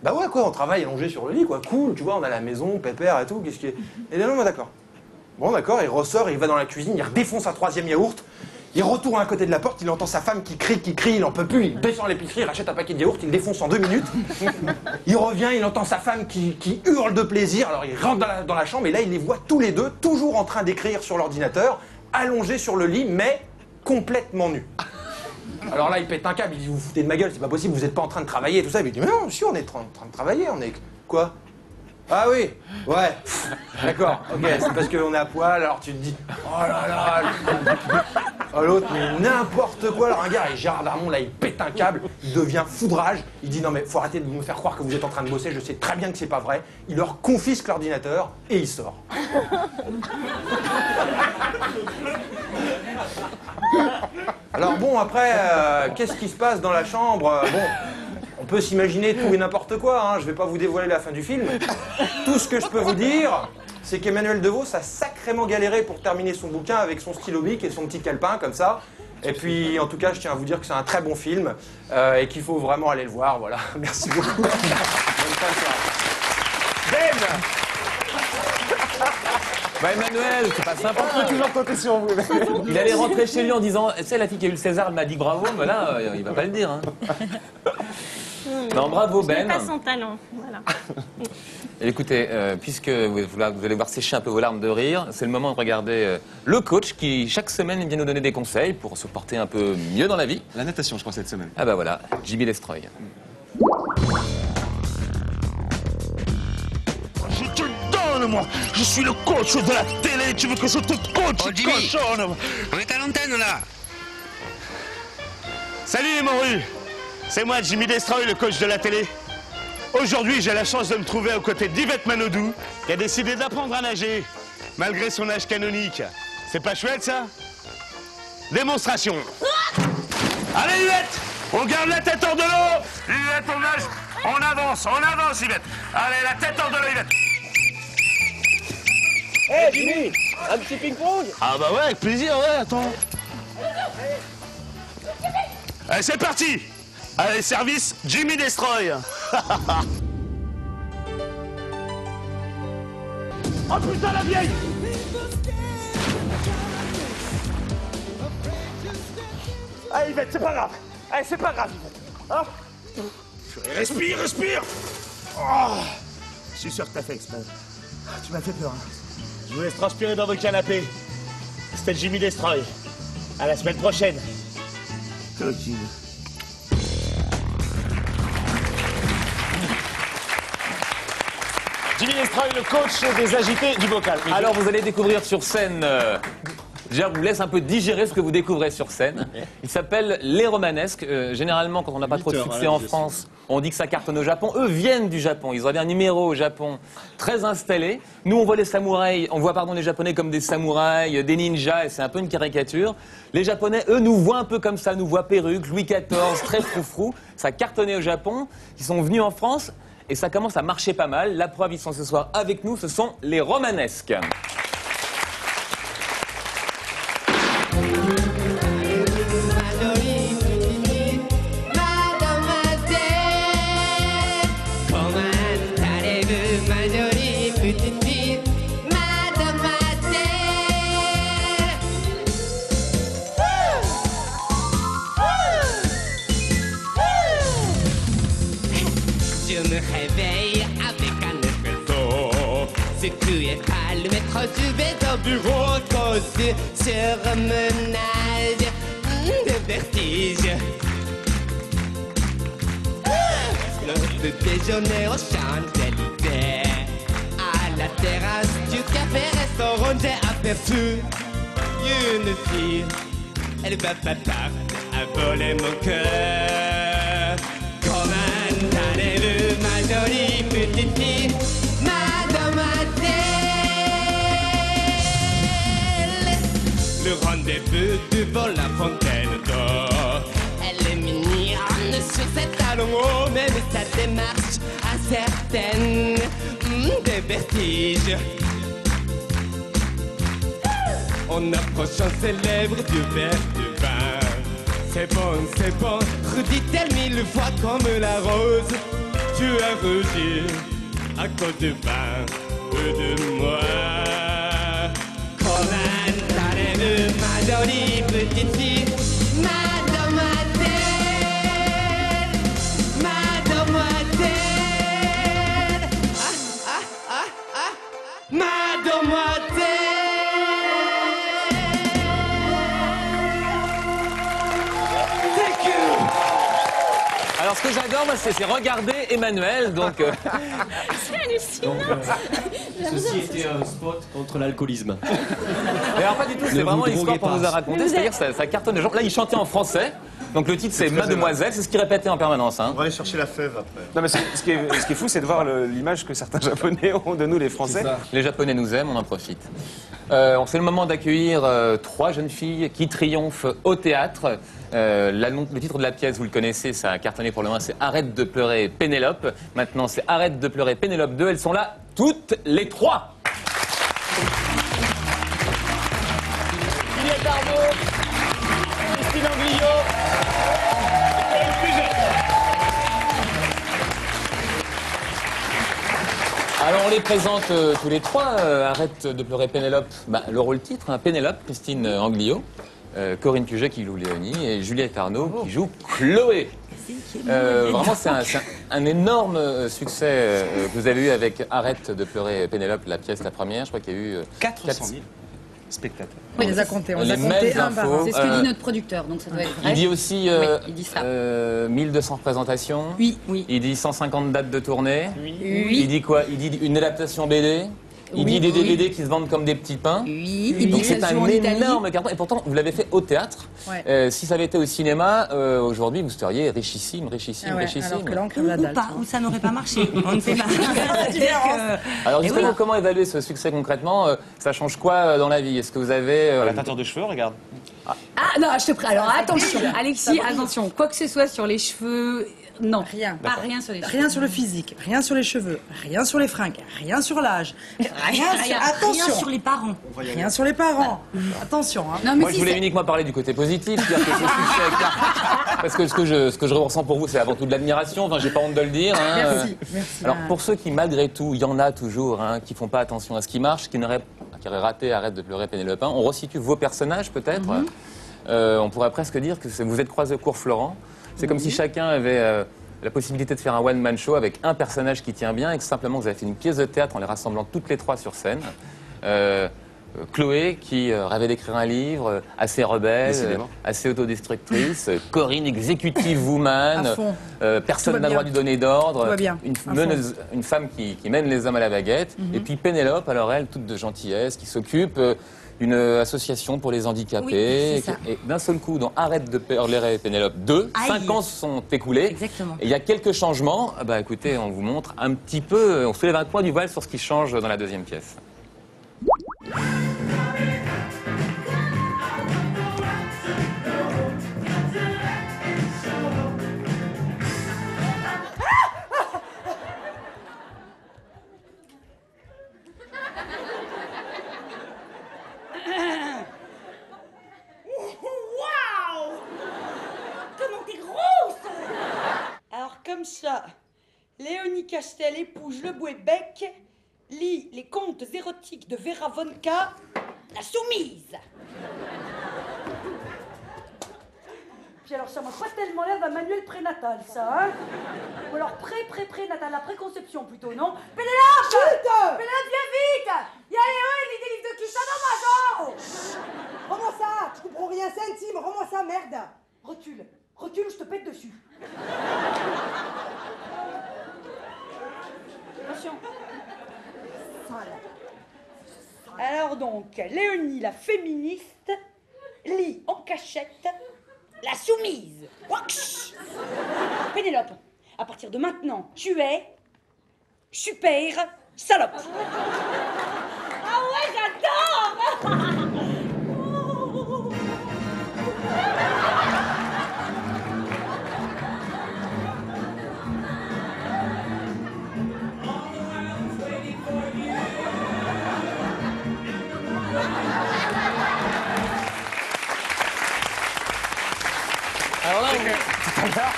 Bah ouais quoi, on travaille allongé sur le lit quoi, cool, tu vois, on a la maison, pépère et tout, qu'est-ce qui est... Et non, bah d'accord. Bon d'accord, il ressort, il va dans la cuisine, il redéfonce un troisième yaourt, il retourne à côté de la porte, il entend sa femme qui crie, il en peut plus, il descend à l'épicerie, il rachète un paquet de yaourt, il le défonce en 2 minutes. Il revient, il entend sa femme qui hurle de plaisir, alors il rentre dans la chambre et là il les voit tous les deux, toujours en train d'écrire sur l'ordinateur, allongés sur le lit, mais complètement nus. Alors là il pète un câble, il dit vous foutez de ma gueule, c'est pas possible, vous êtes pas en train de travailler et tout ça. Il dit mais non, si on est en train de travailler, on est... Quoi? Ah oui, ouais, d'accord, ok, c'est parce qu'on est à poil, alors tu te dis, oh là là, oh, l'autre, mais n'importe quoi, alors un gars, et Gérard Darmon, là, il pète un câble, il devient foudrage, il dit, non mais faut arrêter de me faire croire que vous êtes en train de bosser, je sais très bien que c'est pas vrai, il leur confisque l'ordinateur, et il sort. Alors bon, après, qu'est-ce qui se passe dans la chambre? Bon... On peut s'imaginer tout et n'importe quoi, hein. Je vais pas vous dévoiler la fin du film. Tout ce que je peux vous dire, c'est qu'Emmanuel DeVos a sacrément galéré pour terminer son bouquin avec son stylo bic et son petit calepin comme ça. Et puis, en tout cas, je tiens à vous dire que c'est un très bon film et qu'il faut vraiment aller le voir, voilà. Merci beaucoup. Bonne fin de soirée. Bah Emmanuel, c'est pas sympa. On peut toujours compter sur vous. Il allait rentrer chez lui en disant, tu sais, la fille qui a eu le César, elle m'a dit bravo, mais là, il va pas le dire. Hein. Non, bravo Ben. Je n'ai pas son talent, voilà. Et écoutez, puisque vous allez voir sécher un peu vos larmes de rire, c'est le moment de regarder le coach qui, chaque semaine, vient nous donner des conseils pour se porter un peu mieux dans la vie. La natation, je crois, cette semaine. Ah bah voilà, Jimmy Destroy. Je te donne, moi. Je suis le coach de la télé. Tu veux que je te coach, cochonne? On est à l'antenne, là. Salut les morues. C'est moi, Jimmy Destroy, le coach de la télé. Aujourd'hui, j'ai la chance de me trouver aux côtés d'Yvette Manodou, qui a décidé d'apprendre à nager, malgré son âge canonique. C'est pas chouette, ça? Démonstration. Allez, Yvette, on garde la tête hors de l'eau. Yvette, on nage. On avance, Yvette. Allez, la tête hors de l'eau, Yvette. Hé, Jimmy, un petit ping-pong? Ah bah ouais, avec plaisir, ouais, attends. Allez, c'est parti. Allez, service Jimmy Destroy. Oh putain, la vieille. Allez, Yvette, c'est pas grave. Allez, c'est pas grave, Yvette. Hein? Respire. Oh, je suis sûr que t'as fait exprès. Tu m'as fait peur. Hein. Je vous laisse transpirer dans vos canapés. C'était Jimmy Destroy. À la semaine prochaine. Coaching. Jimmy Destroy, le coach des agités du bocal. Alors vous allez découvrir sur scène, je vous laisse un peu digérer ce que vous découvrez sur scène. Il s'appelle Les Romanesques. Généralement, quand on n'a pas trop de succès en France, on dit que ça cartonne au Japon. Eux viennent du Japon. Ils auraient un numéro au Japon très installé. Nous, on voit les samouraïs, les Japonais comme des samouraïs, des ninjas, et c'est un peu une caricature. Les Japonais, eux, nous voient un peu comme ça, nous voient perruque, Louis XIV, très froufrou. Ça cartonnait au Japon. Ils sont venus en France. Et ça commence à marcher pas mal. La preuve, ils sont ce soir avec nous, ce sont les Romanesques. plus et pas le métro, je vais au bureau, trop sur surmenage de vertige. Le déjeuner au Champs-Élysées, à la terrasse du café-restaurant, j'ai aperçu une fille. Elle va pas tarder à voler mon cœur. Comment allez-vous, ma jolie petite fille, mademoiselle? Le rendez-vous devant la fontaine d'or. Elle est mignonne sur ses talons hauts, même sa démarche a certaines des vertiges. En approchant ses lèvres du verre du vin, c'est bon, redit-elle 1000 fois comme la rose. Tu as rougi à cause du vin ou de moi. Comment allez-vous, ma jolie petite fille, mademoiselle, mademoiselle, mademoiselle. Alors, ce que j'adore, moi, c'est regarder Emmanuel, donc... C'est hallucinant. Ceci était un spot contre l'alcoolisme. Mais alors, pas du tout, c'est Ne vraiment vous l'histoire droguez qu'on pas. nous a racontée, c'est-à-dire ça cartonne les gens. Là, il chantait en français, donc le titre, c'est Mademoiselle, c'est ce qu'il répétait en permanence. Hein. On va aller chercher la fève après. Non, mais ce qui est fou, c'est de voir l'image que certains Japonais ont de nous, les Français. Les Japonais nous aiment, on en profite. C'est le moment d'accueillir 3 jeunes filles qui triomphent au théâtre. Le titre de la pièce, vous le connaissez, ça a cartonné pour le moins, c'est Arrête de pleurer Pénélope. Maintenant, c'est Arrête de pleurer Pénélope 2. Elles sont là, toutes les 3. Juliette Arnaud, Christine Anguillot, Corinne Puget. Alors on les présente tous les 3. Arrête de pleurer Pénélope. Le rôle titre, hein, Pénélope, Christine Anguillot, Corinne Puget qui joue Léonie et Juliette Arnaud qui joue Chloé. Vraiment, c'est un énorme succès que vous avez eu avec Arrête de pleurer Pénélope, la pièce, la première. Je crois qu'il y a eu 400 000 spectateurs. Oui, on les a comptés. On les les a comptés mêmes un par un. infos. C'est ce que dit notre producteur, donc ça doit être vrai. Il dit aussi Oui, il dit ça. 1200 représentations. Oui, oui. Il dit 150 dates de tournée. Oui. Il dit quoi? Il dit une adaptation BD. Il dit des DVD qui se vendent comme des petits pains. Oui, il dit Donc que c'est ça se un joue en Italie. énorme carton. Et pourtant, vous l'avez fait au théâtre. Ouais. Si ça avait été au cinéma, aujourd'hui, vous seriez richissime, richissime, Ah ouais, richissime. alors que là, on crève la dalle. Ou ça n'aurait pas marché. On ne sait pas. Alors justement, voilà. comment évaluer ce succès concrètement? Ça change quoi dans la vie? Est-ce que vous avez... La teinture de cheveux, regarde. Ah non, je te prie. Alors attention, Alexis, attention. Quoi que ce soit sur les cheveux, non. Rien. Pas rien sur les cheveux. Rien sur le physique, rien sur les cheveux, rien sur les fringues, rien sur l'âge. Attention. Rien sur les parents. Rien sur les parents. Attention. Hein. Moi, je voulais uniquement parler du côté positif, c'est-à-dire que ce succès, parce que ce que je ressens pour vous, c'est avant tout de l'admiration. Enfin, j'ai pas honte de le dire. Hein. Merci. Alors, pour ceux qui, malgré tout, il y en a toujours, hein, qui font pas attention à ce qui marche, qui auraient raté Arrête de pleurer Pénélope 1, on resitue vos personnages peut-être. On pourrait presque dire que vous êtes croisés au cours Florent. C'est comme si chacun avait la possibilité de faire un one-man show avec un personnage qui tient bien et que simplement vous avez fait une pièce de théâtre en les rassemblant toutes les 3 sur scène. Chloé qui rêvait d'écrire un livre, assez rebelle, assez autodestructrice. Corinne, executive woman. À fond. Personne Tout va n'a le droit de bien. lui donner d'ordre. Tout va bien. Une femme qui mène les hommes à la baguette. Et puis Pénélope, alors elle, toute de gentillesse, qui s'occupe d'une association pour les handicapés. Oui, c'est ça. Et d'un seul coup, dans Arrête de pleurer Pénélope 2, Aïe. 5 ans se sont écoulés. Exactement. Et il y a quelques changements. Bah écoutez, on vous montre un petit peu, on soulève un coin du voile sur ce qui change dans la deuxième pièce. Waouh! Comment t'es grosse! Alors comme ça, Léonie Castel épouse le Bouébec, lit les contes érotiques de Vera Vonka, la soumise. Puis alors, ça m'a pas tellement l'air d'un manuel prénatal, ça, hein. Ou alors prénatal, la préconception plutôt, non? Pénélope! Chut! Pénélope, viens vite! Y'a Léo, il lit des livres de cul, ça dans ma jambe! Rends-moi ça! Je comprends rien, c'est intime, rends-moi ça, merde! Recule, recule ou je te pète dessus. Attention. Voilà. Alors donc, Léonie, la féministe, lit en cachette la soumise. Ouach. Pénélope, à partir de maintenant, tu es super salope. Ah ouais, j'adore. Alors là, tout à l'heure,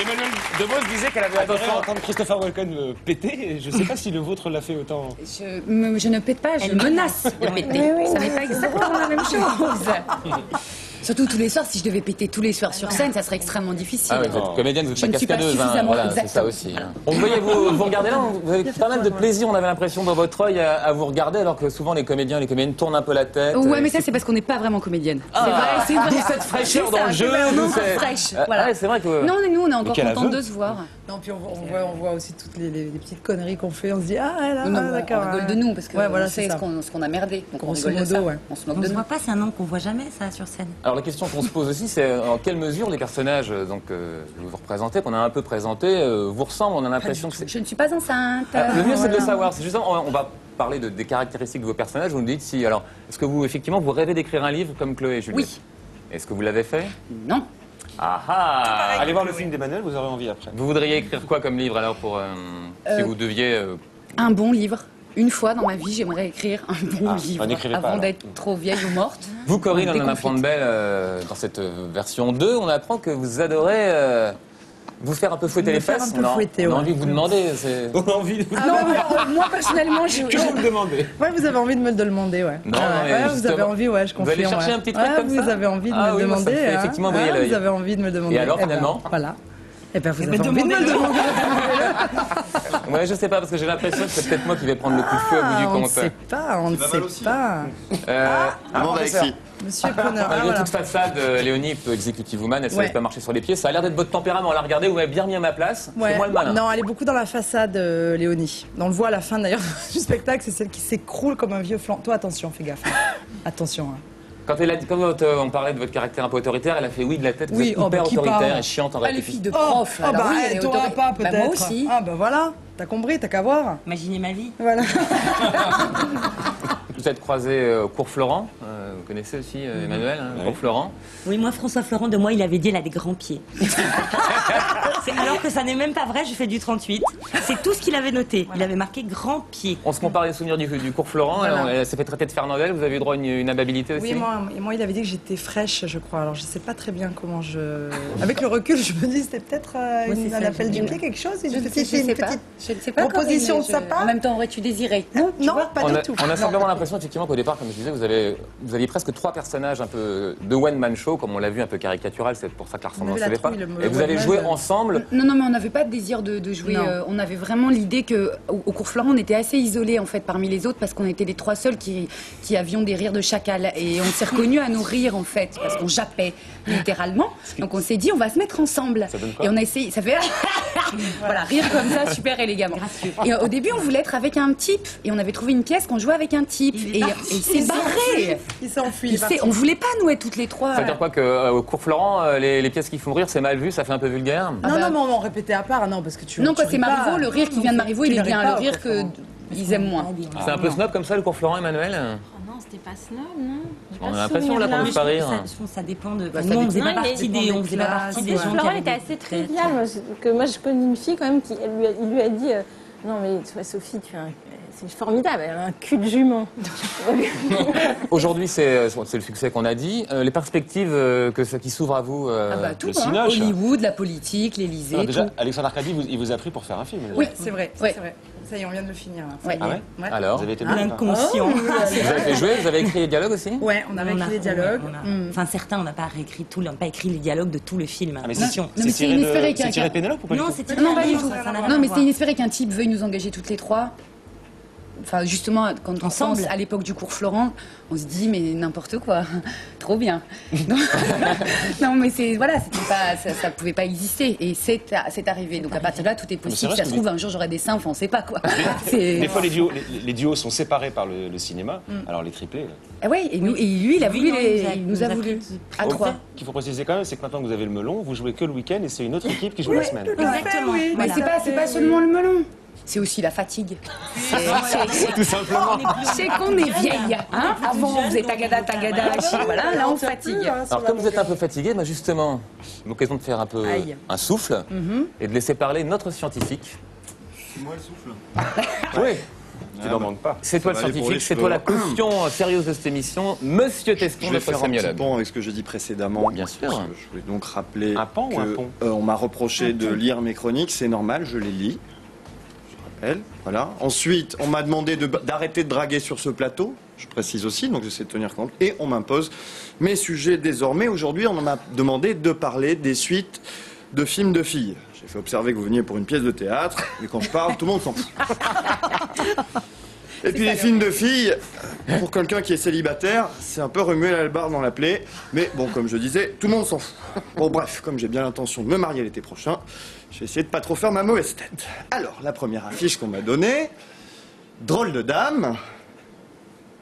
Emmanuelle DeVos disait qu'elle avait adoré entendre Christopher Walken péter. Et je ne sais pas si le vôtre l'a fait autant. Je ne pète pas, je menace de péter. oui, Ce n'est pas exactement la même chose. Surtout tous les soirs, si je devais péter tous les soirs sur scène, ça serait extrêmement difficile. Ah oui, vous êtes comédienne, vous êtes Je pas ne suis pas cascadeuse, suffisamment voilà, c'est ça aussi. On voyait vous regarder là, vous avez pas mal de plaisir, on avait l'impression dans votre œil à vous regarder, alors que souvent les comédiennes tournent un peu la tête. Ouais, mais ça, c'est parce qu'on n'est pas vraiment comédienne. C'est vrai. D'où cette fraîcheur dans le jeu. Non, fraîche. Voilà. Ouais, c'est vrai que. Non, mais nous, on est encore contents de se voir. Non, puis on voit aussi toutes les petites conneries qu'on fait. On se dit, ah, là, Non, d'accord. on rigole de nous, parce que voilà, on sait ce qu'on a merdé. Donc on Grosso rigole de modo, ça. ouais. On se moque On de se nous. voit pas, c'est un nom qu'on voit jamais, ça, sur scène. Alors la question qu'on se pose aussi, c'est en quelle mesure les personnages que vous représentez, qu'on a un peu présentés, vous ressemblent. On a l'impression que c'est. Je ne suis pas enceinte. Le mieux, c'est de le savoir. C'est justement, on va parler des caractéristiques de vos personnages. Vous nous dites si. Alors, est-ce que vous, effectivement, vous rêvez d'écrire un livre comme Chloé et Juliette? Oui. Est-ce que vous l'avez fait? Non. Ah ah. Allez voir le film d'Emmanuel, vous aurez envie après. Vous voudriez écrire quoi comme livre alors pour si vous deviez Un bon livre. Une fois dans ma vie, j'aimerais écrire un bon livre n'écrivez pas, avant alors. d'être trop vieille ou morte. Vous, Corinne, on en Déconfite. apprend de belle dans cette version 2. On apprend que vous adorez vous faire un peu fouetter les fesses. un peu fouetter, on a ouais. envie de vous demander. On a envie de vous demander. Moi, personnellement, Que vous me demandez. Ouais, vous avez envie de me le demander, ouais. Non, mais ouais, vous justement, avez envie, ouais, je vous confirme. allez chercher ouais. un petit truc Ouais, comme ça. Vous avez envie de Ah me oui, le moi, ça me demander. fait hein. effectivement briller l'œil. Vous avez envie de me demander. Et alors, Eh ben, finalement voilà. Et ben, vous Eh avez ben, envie de me le demandez-le. demander. Ouais, je sais pas, parce que j'ai l'impression que c'est peut-être moi qui vais prendre le coup de feu au bout du On ne compte. sait pas, on ne sait pas. Amande Alexis. Monsieur Preneur, Malgré voilà. toute façade, Léonie, executive woman, elle ne Ouais. laisse pas marcher sur les pieds. Ça a l'air d'être votre tempérament. La regardez, vous m'avez bien mis à ma place. Ouais. C'est moi le malin. Non, elle est beaucoup dans la façade, Léonie. On le voit à la fin d'ailleurs du spectacle, c'est celle qui s'écroule comme un vieux flanc. Toi, attention, fais gaffe. Attention. hein. Quand on parlait de votre caractère un peu autoritaire, elle a fait oui de la tête. Vous Oui, êtes oh, hyper bah, qui autoritaire parle et chiante en Ah, les répétition. filles de prof. Oh, alors bah, oui, elle est t'auras autoritaire. pas Bah, peut-être. moi aussi. Ah, bah voilà, t'as compris, t'as qu'à voir. Imaginez ma vie. Voilà. Vous êtes croisé au cours Florent. Vous connaissez aussi Emmanuel, hein, cours Florent. Oui, moi, François Florent, de moi, il avait dit, elle a des grands pieds. Alors que ça n'est même pas vrai, je fais du 38. C'est tout ce qu'il avait noté. Il avait marqué grands pieds. On se compare les souvenirs du cours Florent. Voilà. Elle s'est fait traiter de Fernandel. Vous avez eu droit à une amabilité aussi. Oui, moi, il avait dit que j'étais fraîche, je crois. Alors, je sais pas très bien comment je. Avec le recul, je me dis, c'était peut-être c'est un ça, appel du je- pied, quelque chose, Je une ne petite, sais pas. petite Je ne sais pas. proposition de Corinne, sa je- part. En même temps, aurais-tu désiré? Non, pas on du a, tout. on a Non. simplement l'impression, effectivement, qu'au départ, comme je disais, vous aviez presque 3 personnages un peu de one-man show, comme on l'a vu, un peu caricatural. C'est pour ça que la ressemblance avait la ne fait pas. trouille, le Et vous allez one-man, jouer ensemble. Non, mais on n'avait pas de désir de jouer. Non. On avait vraiment l'idée que au cours Florent, on était assez isolés en fait parmi les autres parce qu'on était les 3 seuls qui avions des rires de chacal et on s'est reconnus à nos rires en fait parce qu'on jappait littéralement. Donc on s'est dit on va se mettre ensemble. Ça donne quoi Et on a essayé. Ça fait voilà rire comme ça super élégamment. Et au début on voulait être avec un type et on avait trouvé une pièce qu'on jouait avec un type et il s'est barré. Il s'enfuit. il est parti. On voulait pas nous être toutes les 3. Ça veut dire quoi qu'au cours Florent, les pièces qui font rire, c'est mal vu, ça fait un peu vulgaire. Non, non, mais on répétait à part, non, parce que tu. Non, tu quand c'est ris pas. Marivaux, le rire qui vient de Marivaux, il Tu est ne bien. ris pas, Le rire au cours Florent. qu'ils aiment moins. C'est un peu snob comme ça, le cours Florent, Emmanuel Non, c'était pas snob, non. J'ai On pas a l'impression, là, souvenir, qu'on ne pas rire. Je pense que ça dépend de. Bah, Nous, on faisait Non, pas mais partie des, on faisait pas partie des gens qui Florent avaient était des assez têtes. trivial. Moi, je connais une fille quand même qui il lui a dit non mais toi, Sophie, c'est formidable, elle a un cul de jument. Aujourd'hui, c'est le succès qu'on a dit. Les perspectives qui s'ouvrent à vous Tout, hein. Hollywood, la politique, l'Élysée, Déjà, tout. Alexandre Arcadi, il vous a pris pour faire un film. Oui, C'est vrai, Ouais. c'est vrai. Ça y est, on vient de le finir. Là. Ouais. Ah ouais. Alors, vous avez été L'inconscient. Vous avez fait jouer, vous avez écrit les dialogues aussi? Ouais, on avait écrit les dialogues. Enfin, certains, on n'a pas réécrit tout, on n'a pas écrit les dialogues de tout le film. Ah, mais Attention. Non, mais c'est inespéré c'est tiré de Pénélope ou pas? Non, c'est tiré Non, d'un pas du livre, tout. ça n'a rien Non, à mais voir. c'est inespéré qu'un type veuille nous engager toutes les trois. Enfin, justement, quand on Ensemble. pense à l'époque du cours Florent, on se dit, mais n'importe quoi, trop bien. Non, mais c'est, voilà, c'était pas, ça pouvait pas exister. Et c'est arrivé. Donc à partir de là, tout est possible. c'est vrai Si ça ce se que trouve, un jour, j'aurai des seins, enfin, on sait pas quoi. Des fois, les duos sont séparés par le cinéma. Alors les triplés. Ah ouais, et lui, il a voulu, il nous a voulu. À Au trois. fait, qu'il faut préciser quand même, c'est que maintenant que vous avez le melon, vous jouez que le week-end et c'est une autre équipe qui joue la semaine. Exactement. Mais Voilà. c'est pas seulement le melon. C'est aussi la fatigue. Tout simplement. C'est qu'on est vieille. Hein, avant, on faisait tagada, voilà, là, on fatigue. Alors, comme vous êtes un peu fatigué, bah justement, l'occasion de faire un peu un souffle et de laisser parler notre scientifique. C'est moi le souffle. Oui. Tu n'en manques pas. C'est toi le va aller pour scientifique, les c'est toi la cheveux. question sérieuse de cette émission. Monsieur Teston, Je vais notre faire un petit sémiologue. pont avec ce que j'ai dit précédemment. Bien sûr. Parce que je voulais donc rappeler Un pan ou un pont on m'a reproché de lire mes chroniques, c'est normal, je les lis. Je rappelle, voilà. Ensuite, on m'a demandé d'arrêter de draguer sur ce plateau. Je précise aussi, donc j'essaie de tenir compte. Et on m'impose mes sujets désormais. Aujourd'hui, on m'a demandé de parler des suites de films de filles. J'ai fait observer que vous veniez pour une pièce de théâtre, mais quand je parle, tout le monde s'en fout. Et puis les films de filles, pour quelqu'un qui est célibataire, c'est un peu remuer la barre dans la plaie. Mais bon, comme je disais, tout le monde s'en fout. Bon bref, comme j'ai bien l'intention de me marier l'été prochain, je vais essayer de pas trop faire ma mauvaise tête. Alors, la première affiche qu'on m'a donnée, Drôle de dame.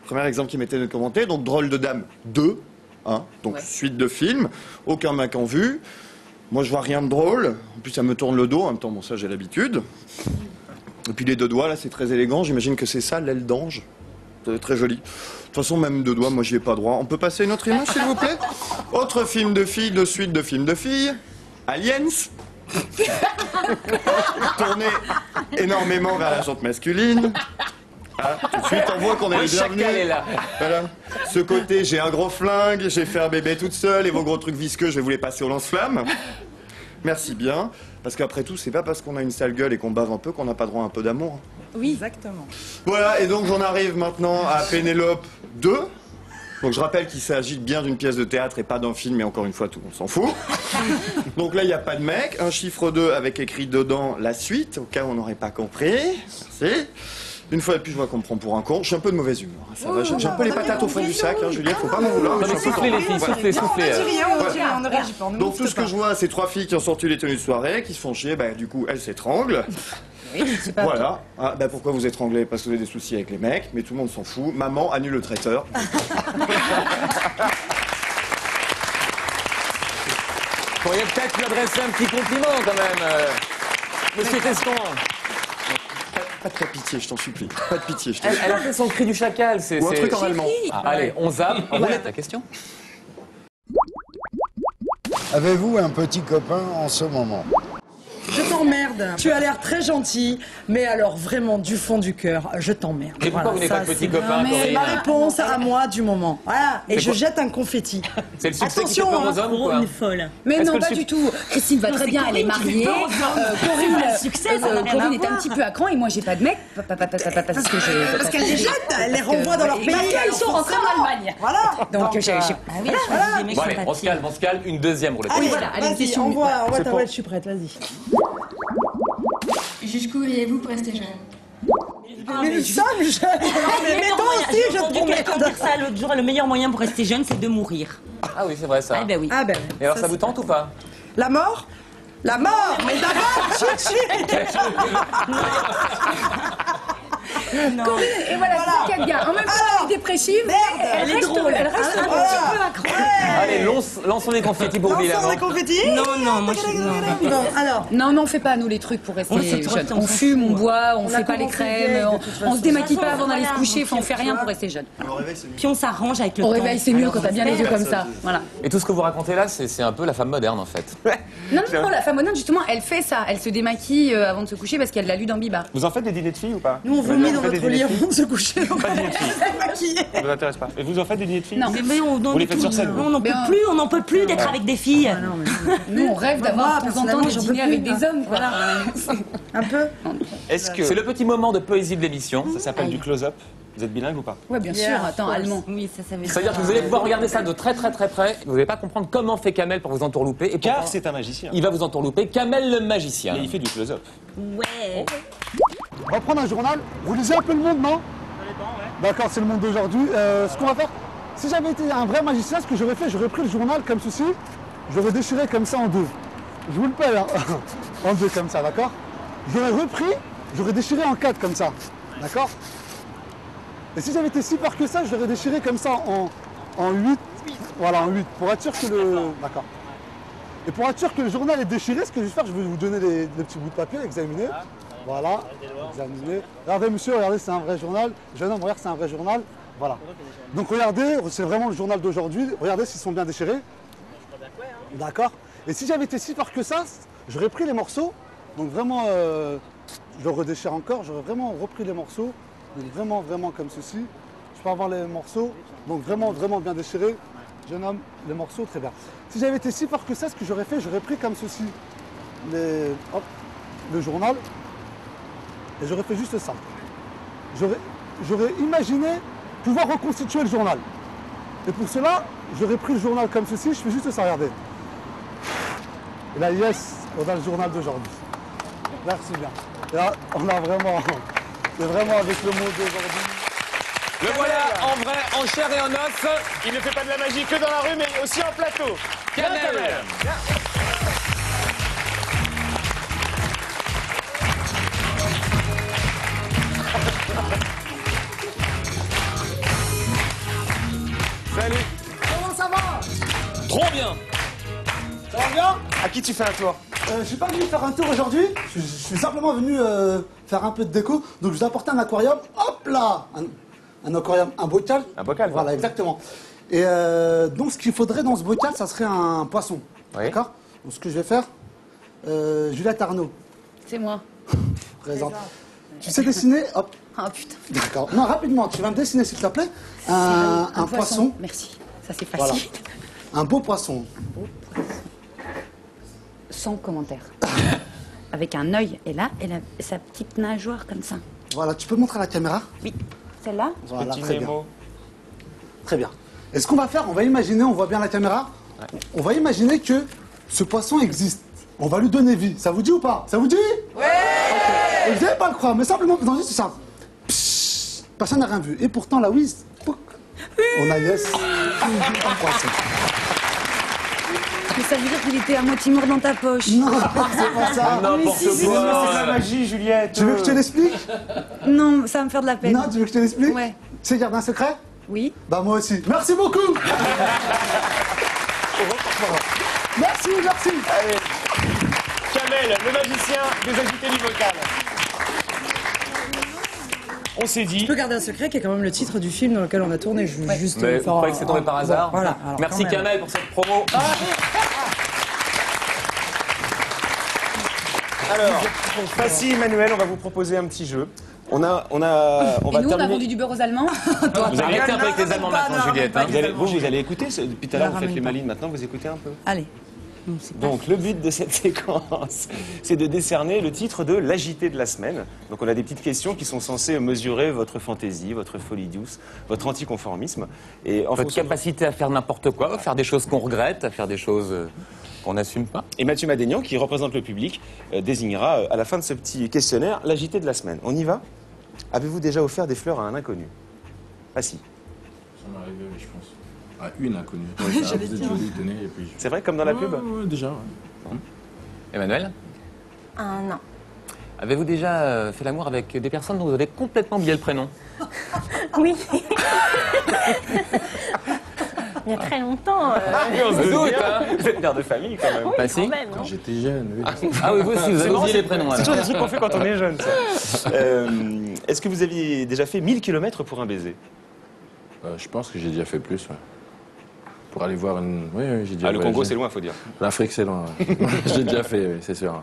Premier exemple qui m'était commenté, donc Drôle de dame 2, hein, donc suite de films, aucun mec en vue. Moi je vois rien de drôle, en plus ça me tourne le dos, en même temps bon ça j'ai l'habitude. Et puis les deux doigts là c'est très élégant, j'imagine que c'est ça l'aile d'ange. C'est très joli. De toute façon même deux doigts, moi j'y ai pas droit. On peut passer une autre image s'il vous plaît? Autre film de filles, de suite de films de filles, Aliens. Tourné énormément vers la jante masculine. Ah, tout de suite, on voit qu'on est les bienvenus. Chacal est là. Voilà. Ce côté, j'ai un gros flingue, j'ai fait un bébé toute seule, et vos gros trucs visqueux, je vais vous les passer au lance-flammes. Merci bien. Parce qu'après tout, c'est pas parce qu'on a une sale gueule et qu'on bave un peu qu'on n'a pas droit à un peu d'amour. Oui, exactement. Voilà, et donc j'en arrive maintenant à Pénélope 2. Donc je rappelle qu'il s'agit bien d'une pièce de théâtre et pas d'un film, mais encore une fois, tout on s'en fout. Donc là, il n'y a pas de mec. Un chiffre 2 avec écrit dedans la suite, au cas où on n'aurait pas compris. Merci. Une fois de plus, je vois qu'on me prend pour un con. Je suis un peu de mauvaise humeur. Ça va, j'ai un peu les patates au fond du sac, hein, Juliette, faut pas m'en vouloir. Mais je suis un peu Soufflez les filles, Voilà. soufflez, soufflez. On ne réagit pas. Donc tout ce que je vois, c'est trois filles qui ont sorti les tenues de soirée, qui se font chier, bah du coup elles s'étranglent. Voilà. Ah, bah pourquoi vous étranglez? Parce que vous avez des soucis avec les mecs, mais tout le monde s'en fout. Maman annule le traiteur. Vous pourriez peut-être lui adresser un petit compliment quand même, Monsieur Teston. Pas de pitié, je t'en supplie. Pas de pitié, je t'en Elle supplie. a fait son cri du chacal. Ou un truc en allemand. Ah, allez, on zappe. On roulette la question. Avez-vous un petit copain en ce moment? Je t'emmerde. Tu as l'air très gentil, mais alors vraiment du fond du cœur, je t'emmerde. Et pourquoi vous n'êtes pas de petit copain, C'est Corinne? ma réponse à moi du moment. Voilà. Et C'est je quoi? jette un confetti. C'est le succès qui fait Attention, peur aux hommes ou quoi? Folle. Mais Est-ce non, que pas le du tout. Christine va Non, très c'est bien, elle est Corinne qui fait mariée. peur aux hommes. Corinne, C'est pas le succès, ça n'a rien à Corinne est un voir. petit peu à cran et moi j'ai pas de mec. Parce que je. Parce qu'elle les jette, elle les renvoie dans leur pays. Ils sont rentrés en Allemagne. Voilà. Donc j'ai. Ah oui, je des mecs Bon, allez, on sympathiques. se calme, une deuxième roulette. Allez, voilà, allez, une vas-y, question. envoie C'est ta pour- roulette, je suis prête, vas-y. Jusqu'où iriez-vous pour rester jeune? Mais nous sommes jeunes. Mais toi aussi, je J'ai entendu quelqu'un t'emmerde. dire ça l'autre jour, le meilleur moyen pour rester jeune, c'est de mourir. Ah oui, c'est vrai ça. Ah ben oui. Ah ben. Et alors ça vous tente ou pas? La mort? La mort. Mais d'abord, chichi. Non. Et voilà, c'est 4 gars. En même temps, elle est dépressive. Elle est drôle. Elle reste un Voilà. petit peu accro. Allez, lançons les confettis pour oublier la Lançons mort. les confettis. Non, moi je non. Bon, alors. Non, on fait pas nous les trucs pour rester On sait toujours jeune. que On s'en fume, on fout. boit, on On fait a pas les commencé crèmes, vieille, de on toute se façon. démaquille pas De toute avant d'aller se façon, coucher, voilà, enfin on fait rien pour rester jeune. Le réveil, c'est mieux. Puis on s'arrange avec le Au temps. réveil, c'est mieux Alors, quand t'as bien les yeux comme ça. Voilà. Et tout ce que vous racontez là, c'est un peu la femme moderne en fait. Non, la femme moderne, justement, elle fait ça. Elle se démaquille avant de se coucher parce qu'elle l'a lu dans Biba. Vous en faites des dîners de filles ou pas? Nous, on Vous vomit en dans faites des notre dîners lit de filles avant de se coucher. Pas de dîner de filles. maquiller. Ça vous intéresse pas. Et vous en faites des dîners de filles? Non, mais Vous les faites sur scène? on n'en peut plus d'être avec des filles. Nous, on rêve d'avoir de temps en temps des dîners avec des hommes. Voilà. Un peu. Est-ce que C'est le petit moment de poésie de l'émission. ça s'appelle du close-up? Vous êtes bilingue ou pas? Ouais, bien sûr. Attends, allemand. Oui, ça veut dire. C'est-à-dire que vous allez pouvoir regarder ça de très très très près. Vous n'allez pas comprendre comment fait Kamel pour vous entourlouper. Et Car pourtant, c'est un magicien. il va vous entourlouper. Kamel le magicien. Mais il fait du close-up. Ouais. On va prendre un journal. Vous lisez un peu le monde, non? D'accord, c'est le monde d'aujourd'hui. Ce qu'on va faire, si j'avais été un vrai magicien, ce que j'aurais fait, j'aurais pris le journal comme ceci, j'aurais déchiré comme ça en deux. Je vous le paye, hein. En deux comme ça, d'accord? J'aurais repris, j'aurais déchiré en quatre comme ça, d'accord? Et si j'avais été si fort que ça, je l'aurais déchiré comme ça en 8. Voilà, en 8, pour être sûr que le... D'accord. Et pour être sûr que le journal est déchiré, ce que je vais faire, je vais vous donner les petits bouts de papier, examiner. Voilà, examiner. Regardez monsieur, regardez, c'est un vrai journal. Jeune homme, regarde, c'est un vrai journal. Voilà. Donc regardez, c'est vraiment le journal d'aujourd'hui. Regardez s'ils sont bien déchirés. D'accord. Et si j'avais été si fort que ça, j'aurais pris les morceaux. Donc vraiment, je le redéchire encore. J'aurais vraiment repris les morceaux. Donc vraiment comme ceci. Je peux avoir les morceaux. Donc vraiment bien déchirés. Jeune homme, les morceaux, très bien. Si j'avais été si fort que ça, ce que j'aurais fait, j'aurais pris comme ceci le journal. Et j'aurais fait juste ça. J'aurais imaginé pouvoir reconstituer le journal. Et pour cela, j'aurais pris le journal comme ceci, je fais juste ça, regardez. Et là, yes, on a le journal d'aujourd'hui. Merci bien. Et là, on a vraiment, c'est vraiment avec le mot d'aujourd'hui. Le voilà en vrai, en chair et en os. Il ne fait pas de la magie que dans la rue, mais aussi en plateau. Kamel. Salut. Comment ça va? Trop bien. Ça va bien? À qui tu fais un tour? Je suis pas venu faire un tour aujourd'hui, je suis simplement venu faire un peu de déco. Donc je vous ai apporté un aquarium, hop là, un aquarium, un bocal. Un bocal, voilà, exactement. Et donc ce qu'il faudrait dans ce bocal, ça serait un poisson. Oui. D'accord? Donc ce que je vais faire, Juliette Arnaud. C'est moi. Présente. Tu sais dessiner? Hop. Ah putain. D'accord. Non, rapidement, tu vas me dessiner s'il te plaît un poisson. Merci. Ça c'est Voilà. facile. Un beau poisson. Sans commentaire. Avec un œil et là, et sa petite nageoire comme ça. Voilà, tu peux montrer à la caméra? Oui. Celle-là? Voilà, Petit très bien. Nemo. Très bien. Et ce qu'on va faire, on va imaginer, on voit bien la caméra, on va imaginer que ce poisson existe. On va lui donner vie. Ça vous dit ou pas? Ça vous dit? Ouais. Okay. Et vous n'allez pas le croire, mais simplement, vous en dites ça. Psst, personne n'a rien vu. Et pourtant, là, oui, on a yes. Un poisson. Mais ça veut dire qu'il était à moitié mort dans ta poche. Non, c'est pas ça. N'importe C'est de la magie, Juliette. Tu veux que je te l'explique? Non, ça va me faire de la peine. Non, tu veux que je te l'explique? Ouais. Tu sais garder un secret? Oui. Bah moi aussi. Merci beaucoup. Merci. Allez. Kamel, le magicien des agités du vocal. On s'est dit. Je peux garder un secret qui est quand même le titre du film dans lequel on a tourné. Je veux juste Mais vous faire croyez que c'est tombé par hasard? Voilà. Alors, merci quand même. Kamel pour cette promo. Alors, Fassi, Emmanuel, on va vous proposer un petit jeu. On va Et nous, on a terminer. vendu du beurre aux Allemands. Vous allez arrêter un peu avec les Allemands maintenant, Juliette. hein. Vous allez écouter. Depuis tout à l'heure, vous faites les malines. Maintenant, vous écoutez un peu. Allez. Donc, le but de cette séquence, c'est de décerner le titre de l'agité de la semaine. Donc, on a des petites questions qui sont censées mesurer votre fantaisie, votre folie douce, votre anticonformisme. Et en Votre fonction de- capacité à faire n'importe quoi, à faire des choses qu'on regrette, à faire des choses qu'on n'assume pas. Et Mathieu Madénian, qui représente le public, désignera à la fin de ce petit questionnaire l'agité de la semaine. On y va? Avez-vous déjà offert des fleurs à un inconnu? Ah si. Ça m'est arrivé, oui, je pense. À une inconnue. Oui, Ça, j'allais vous êtes dire. joli, tenez, et puis... C'est vrai, comme dans la pub? Ouais, déjà, ouais. Emmanuel, Non. avez-vous déjà fait l'amour avec des personnes dont vous avez complètement oublié le prénom? Oui. Il y a très longtemps. On se doute, bien. hein. Vous êtes mère de famille quand même. Oui, Bah, si. quand même, Quand non. j'étais jeune, oui. Ah oui, vous aussi, vous C'est avez marrant, oublié les prénoms. C'est alors. toujours des trucs qu'on fait quand on est jeune, ça. Est-ce que vous aviez déjà fait 1000 km pour un baiser? Je pense que j'ai déjà fait plus, ouais. Pour aller voir une... Oui, j'ai déjà Ah, le Congo, voyagé. c'est loin, faut dire. L'Afrique, c'est loin. Ouais. J'ai déjà fait, oui, c'est sûr.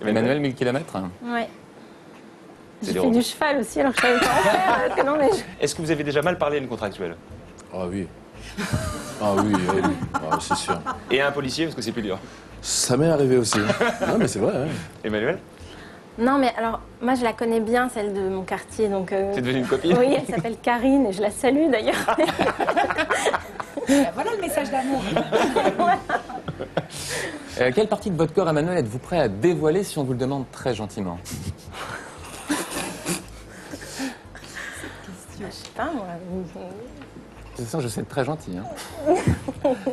Emmanuel, 1000 km? Ouais. J'ai fait du cheval aussi, alors que je savais pas en faire. Que non, mais Est-ce que vous avez déjà mal parlé à une contractuelle? Ah oui. Ah oui, c'est sûr. Et à un policier, parce que c'est plus dur. Ça m'est arrivé aussi. Non, mais c'est vrai. Ouais. Emmanuel? Non, mais alors, moi, je la connais bien, celle de mon quartier, donc... T'es devenue une copine? Oui, elle s'appelle Karine, et je la salue, d'ailleurs. Voilà le message d'amour. Quelle partie de votre corps, Emmanuel, êtes-vous prêt à dévoiler si on vous le demande très gentiment? Je sais pas, moi... De toute façon, je sais être très gentil. Hein.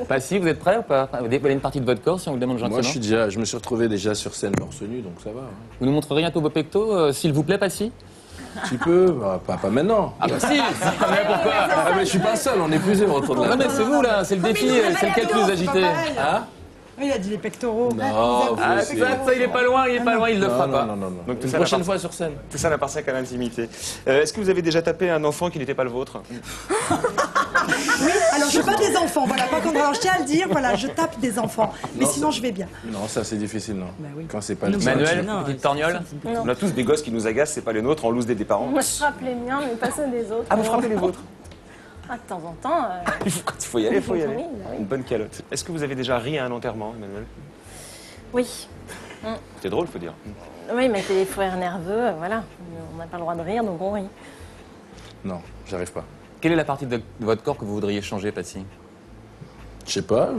Passy, vous êtes prêt ou pas? Vous dévoilez une partie de votre corps si on vous le demande gentiment? Moi, je me suis retrouvé déjà sur scène torse nu, donc ça va. Hein. Vous nous montreriez un peu vos pectos, s'il vous plaît, Passy? Un petit peu, pas maintenant. Ah bah si. Mais pourquoi? Ah mais je suis pas seul, on est plusieurs autour de la table. Non mais c'est vous là, c'est le défi, c'est lequel plus agité? Hein? Il a dit les pectoraux. Non, ça, il est pas loin, il le fera pas. Non. Donc, Une prochaine fois sur scène. Tout ça n'appartient qu'à l'intimité. Est-ce que vous avez déjà tapé un enfant qui n'était pas le vôtre? Oui, alors je pas des enfants, voilà, pas quand alors je tiens à le dire, voilà, je tape des enfants. Mais Non, sinon je vais bien. Non, ça c'est difficile, non. Bah oui. Quand c'est pas le Manuel, petite torgnole? On a tous des gosses qui nous agacent, c'est pas les nôtres, on loose des parents. Moi, je frappe les miens, mais pas ceux des autres. Ah, vous frappez les vôtres? Ah, de temps en temps... Quand il faut y aller, il faut y aller. Oui, bah oui. Une bonne calotte. Est-ce que vous avez déjà ri à un enterrement, Emmanuel? Oui. C'était drôle, faut dire. Oui, mais c'est des fous rires nerveux, voilà. On n'a pas le droit de rire, donc on rit. Non, j'arrive pas. Quelle est la partie de votre corps que vous voudriez changer, Passy? Je sais pas,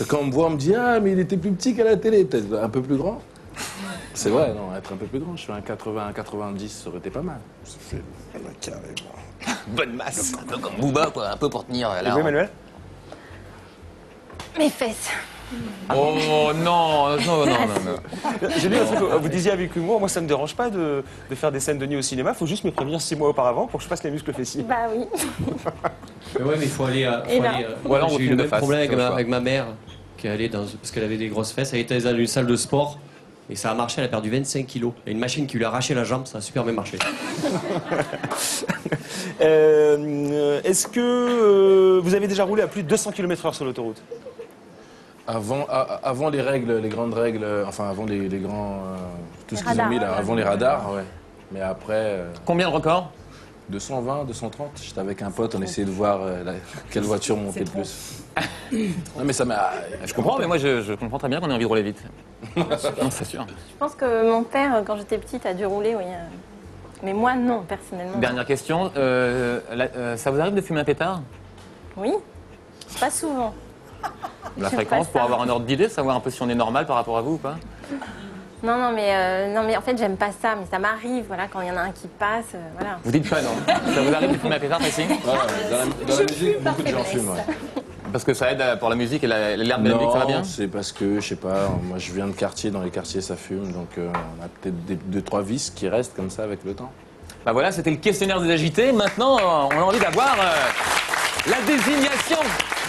quand on me voit, on me dit ah mais il était plus petit qu'à la télé, peut-être un peu plus grand. C'est vrai, non, être un peu plus grand, je fais un 80, un 90, ça aurait été pas mal. Ça fait carrément. Bonne masse. Un peu comme Booba, quoi, un peu pour tenir Et là. vous, Emmanuel? Mes fesses. Oh non. J'ai lu un truc, vous disiez avec humour, moi ça me dérange pas de faire des scènes de nuit au cinéma, faut juste me prévenir 6 mois auparavant pour que je fasse les muscles fessiers. Bah oui. Mais ouais, mais il faut aller. Ou alors, j'ai eu le même problème avec ma mère, qui allait parce qu'elle avait des grosses fesses. Elle était dans une salle de sport et ça a marché. Elle a perdu 25 kilos. Et une machine qui lui a arraché la jambe, ça a super bien marché. Est-ce que vous avez déjà roulé à plus de 200 km/h sur l'autoroute? Avant les règles, les grandes règles, enfin avant les grands. Tout ce qu'ils ont mis là, avant les radars, ouais. Mais après. Combien de records? 220, 230. J'étais avec un pote, on essayait de voir quelle voiture montait le plus. Non mais ça m'a. Je comprends, mais moi je comprends très bien qu'on ait envie de rouler vite. Non, c'est sûr. Je pense que mon père, quand j'étais petite, a dû rouler, oui. Mais moi, non, personnellement. Dernière question, ça vous arrive de fumer un pétard? Oui, pas souvent. La fréquence pour avoir un ordre d'idée, savoir un peu si on est normal par rapport à vous ou pas? Non, mais en fait, j'aime pas ça, mais ça m'arrive, voilà, quand il y en a un qui passe, voilà. Vous dites pas non. Ça vous arrive de fumer un pétard, Passy? Dans la musique, beaucoup de gens fument, ouais. Parce que ça aide pour la musique et l'herbe de la musique, ça va bien? Non, c'est parce que, je sais pas, moi je viens de quartier, dans les quartiers ça fume, donc on a peut-être 2-3 vices qui restent comme ça avec le temps. Bah voilà, c'était le questionnaire des agités. Maintenant, on a envie d'avoir la désignation.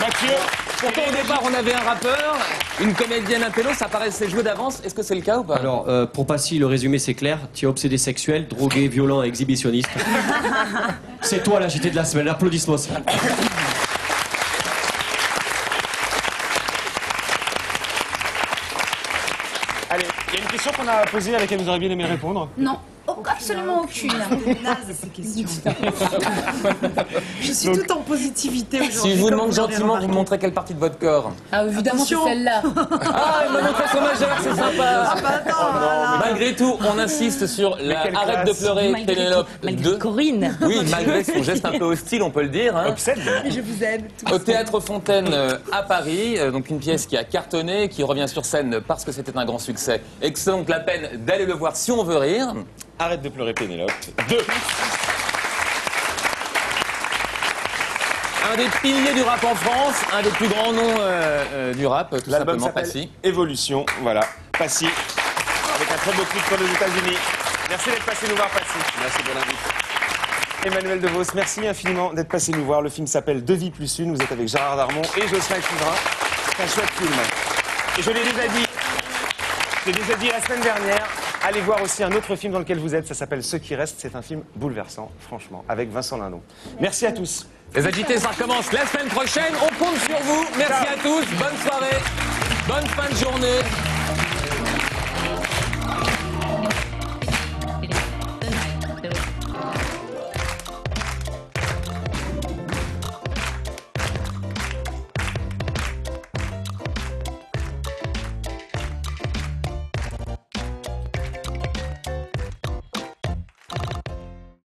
Mathieu. Pourtant, au départ, on avait un rappeur, une comédienne, un télo, ça paraissait joué d'avance. Est-ce que c'est le cas ou pas? Alors, pour Passy, le résumé c'est clair. Tu es obsédé sexuel, drogué, violent, exhibitionniste. C'est toi l'agité de la semaine. Applaudissements. Allez, il y a une question qu'on a posée à laquelle vous auriez bien aimé répondre. Non, absolument aucune. Naze ces questions. Je suis toute en positivité aujourd'hui. Si je vous comme demande l'aurez gentiment, remarqué. vous montrez quelle partie de votre corps? Ah, évidemment, c'est celle-là. Ah, il m'a montré son majeur, c'est sympa. Attends, Malgré tout, on insiste sur la quelle Arrête de classe. pleurer, Malgré Pénélope tout, malgré 2. Corinne. Oui, malgré son geste un peu hostile, on peut le dire. Hein. Obsède. Je vous aime. Au Théâtre Fontaine à Paris, donc une pièce qui a cartonné, qui revient sur scène parce que c'était un grand succès et que c'est donc la peine d'aller le voir si on veut rire. Arrête de pleurer, Pénélope. 2. Un des piliers du rap en France, un des plus grands noms du rap, tout L'album simplement s'appelle Passy. Évolution, voilà. Passy, avec un très beau clip pour les États-Unis. Merci d'être passé nous voir, Passy. Merci pour l'invite. Emmanuel DeVos, merci infiniment d'être passé nous voir. Le film s'appelle Deux vies plus une. Vous êtes avec Gérard Darmon et Jocelyn Chivrin. C'est un chouette film. Et je l'ai déjà dit la semaine dernière. Allez voir aussi un autre film dans lequel vous êtes. Ça s'appelle Ceux qui restent. C'est un film bouleversant, franchement, avec Vincent Lindon. Merci à tous. Les agités, ça recommence la semaine prochaine. On compte sur vous. Merci à tous. Bonne soirée. Bonne fin de journée.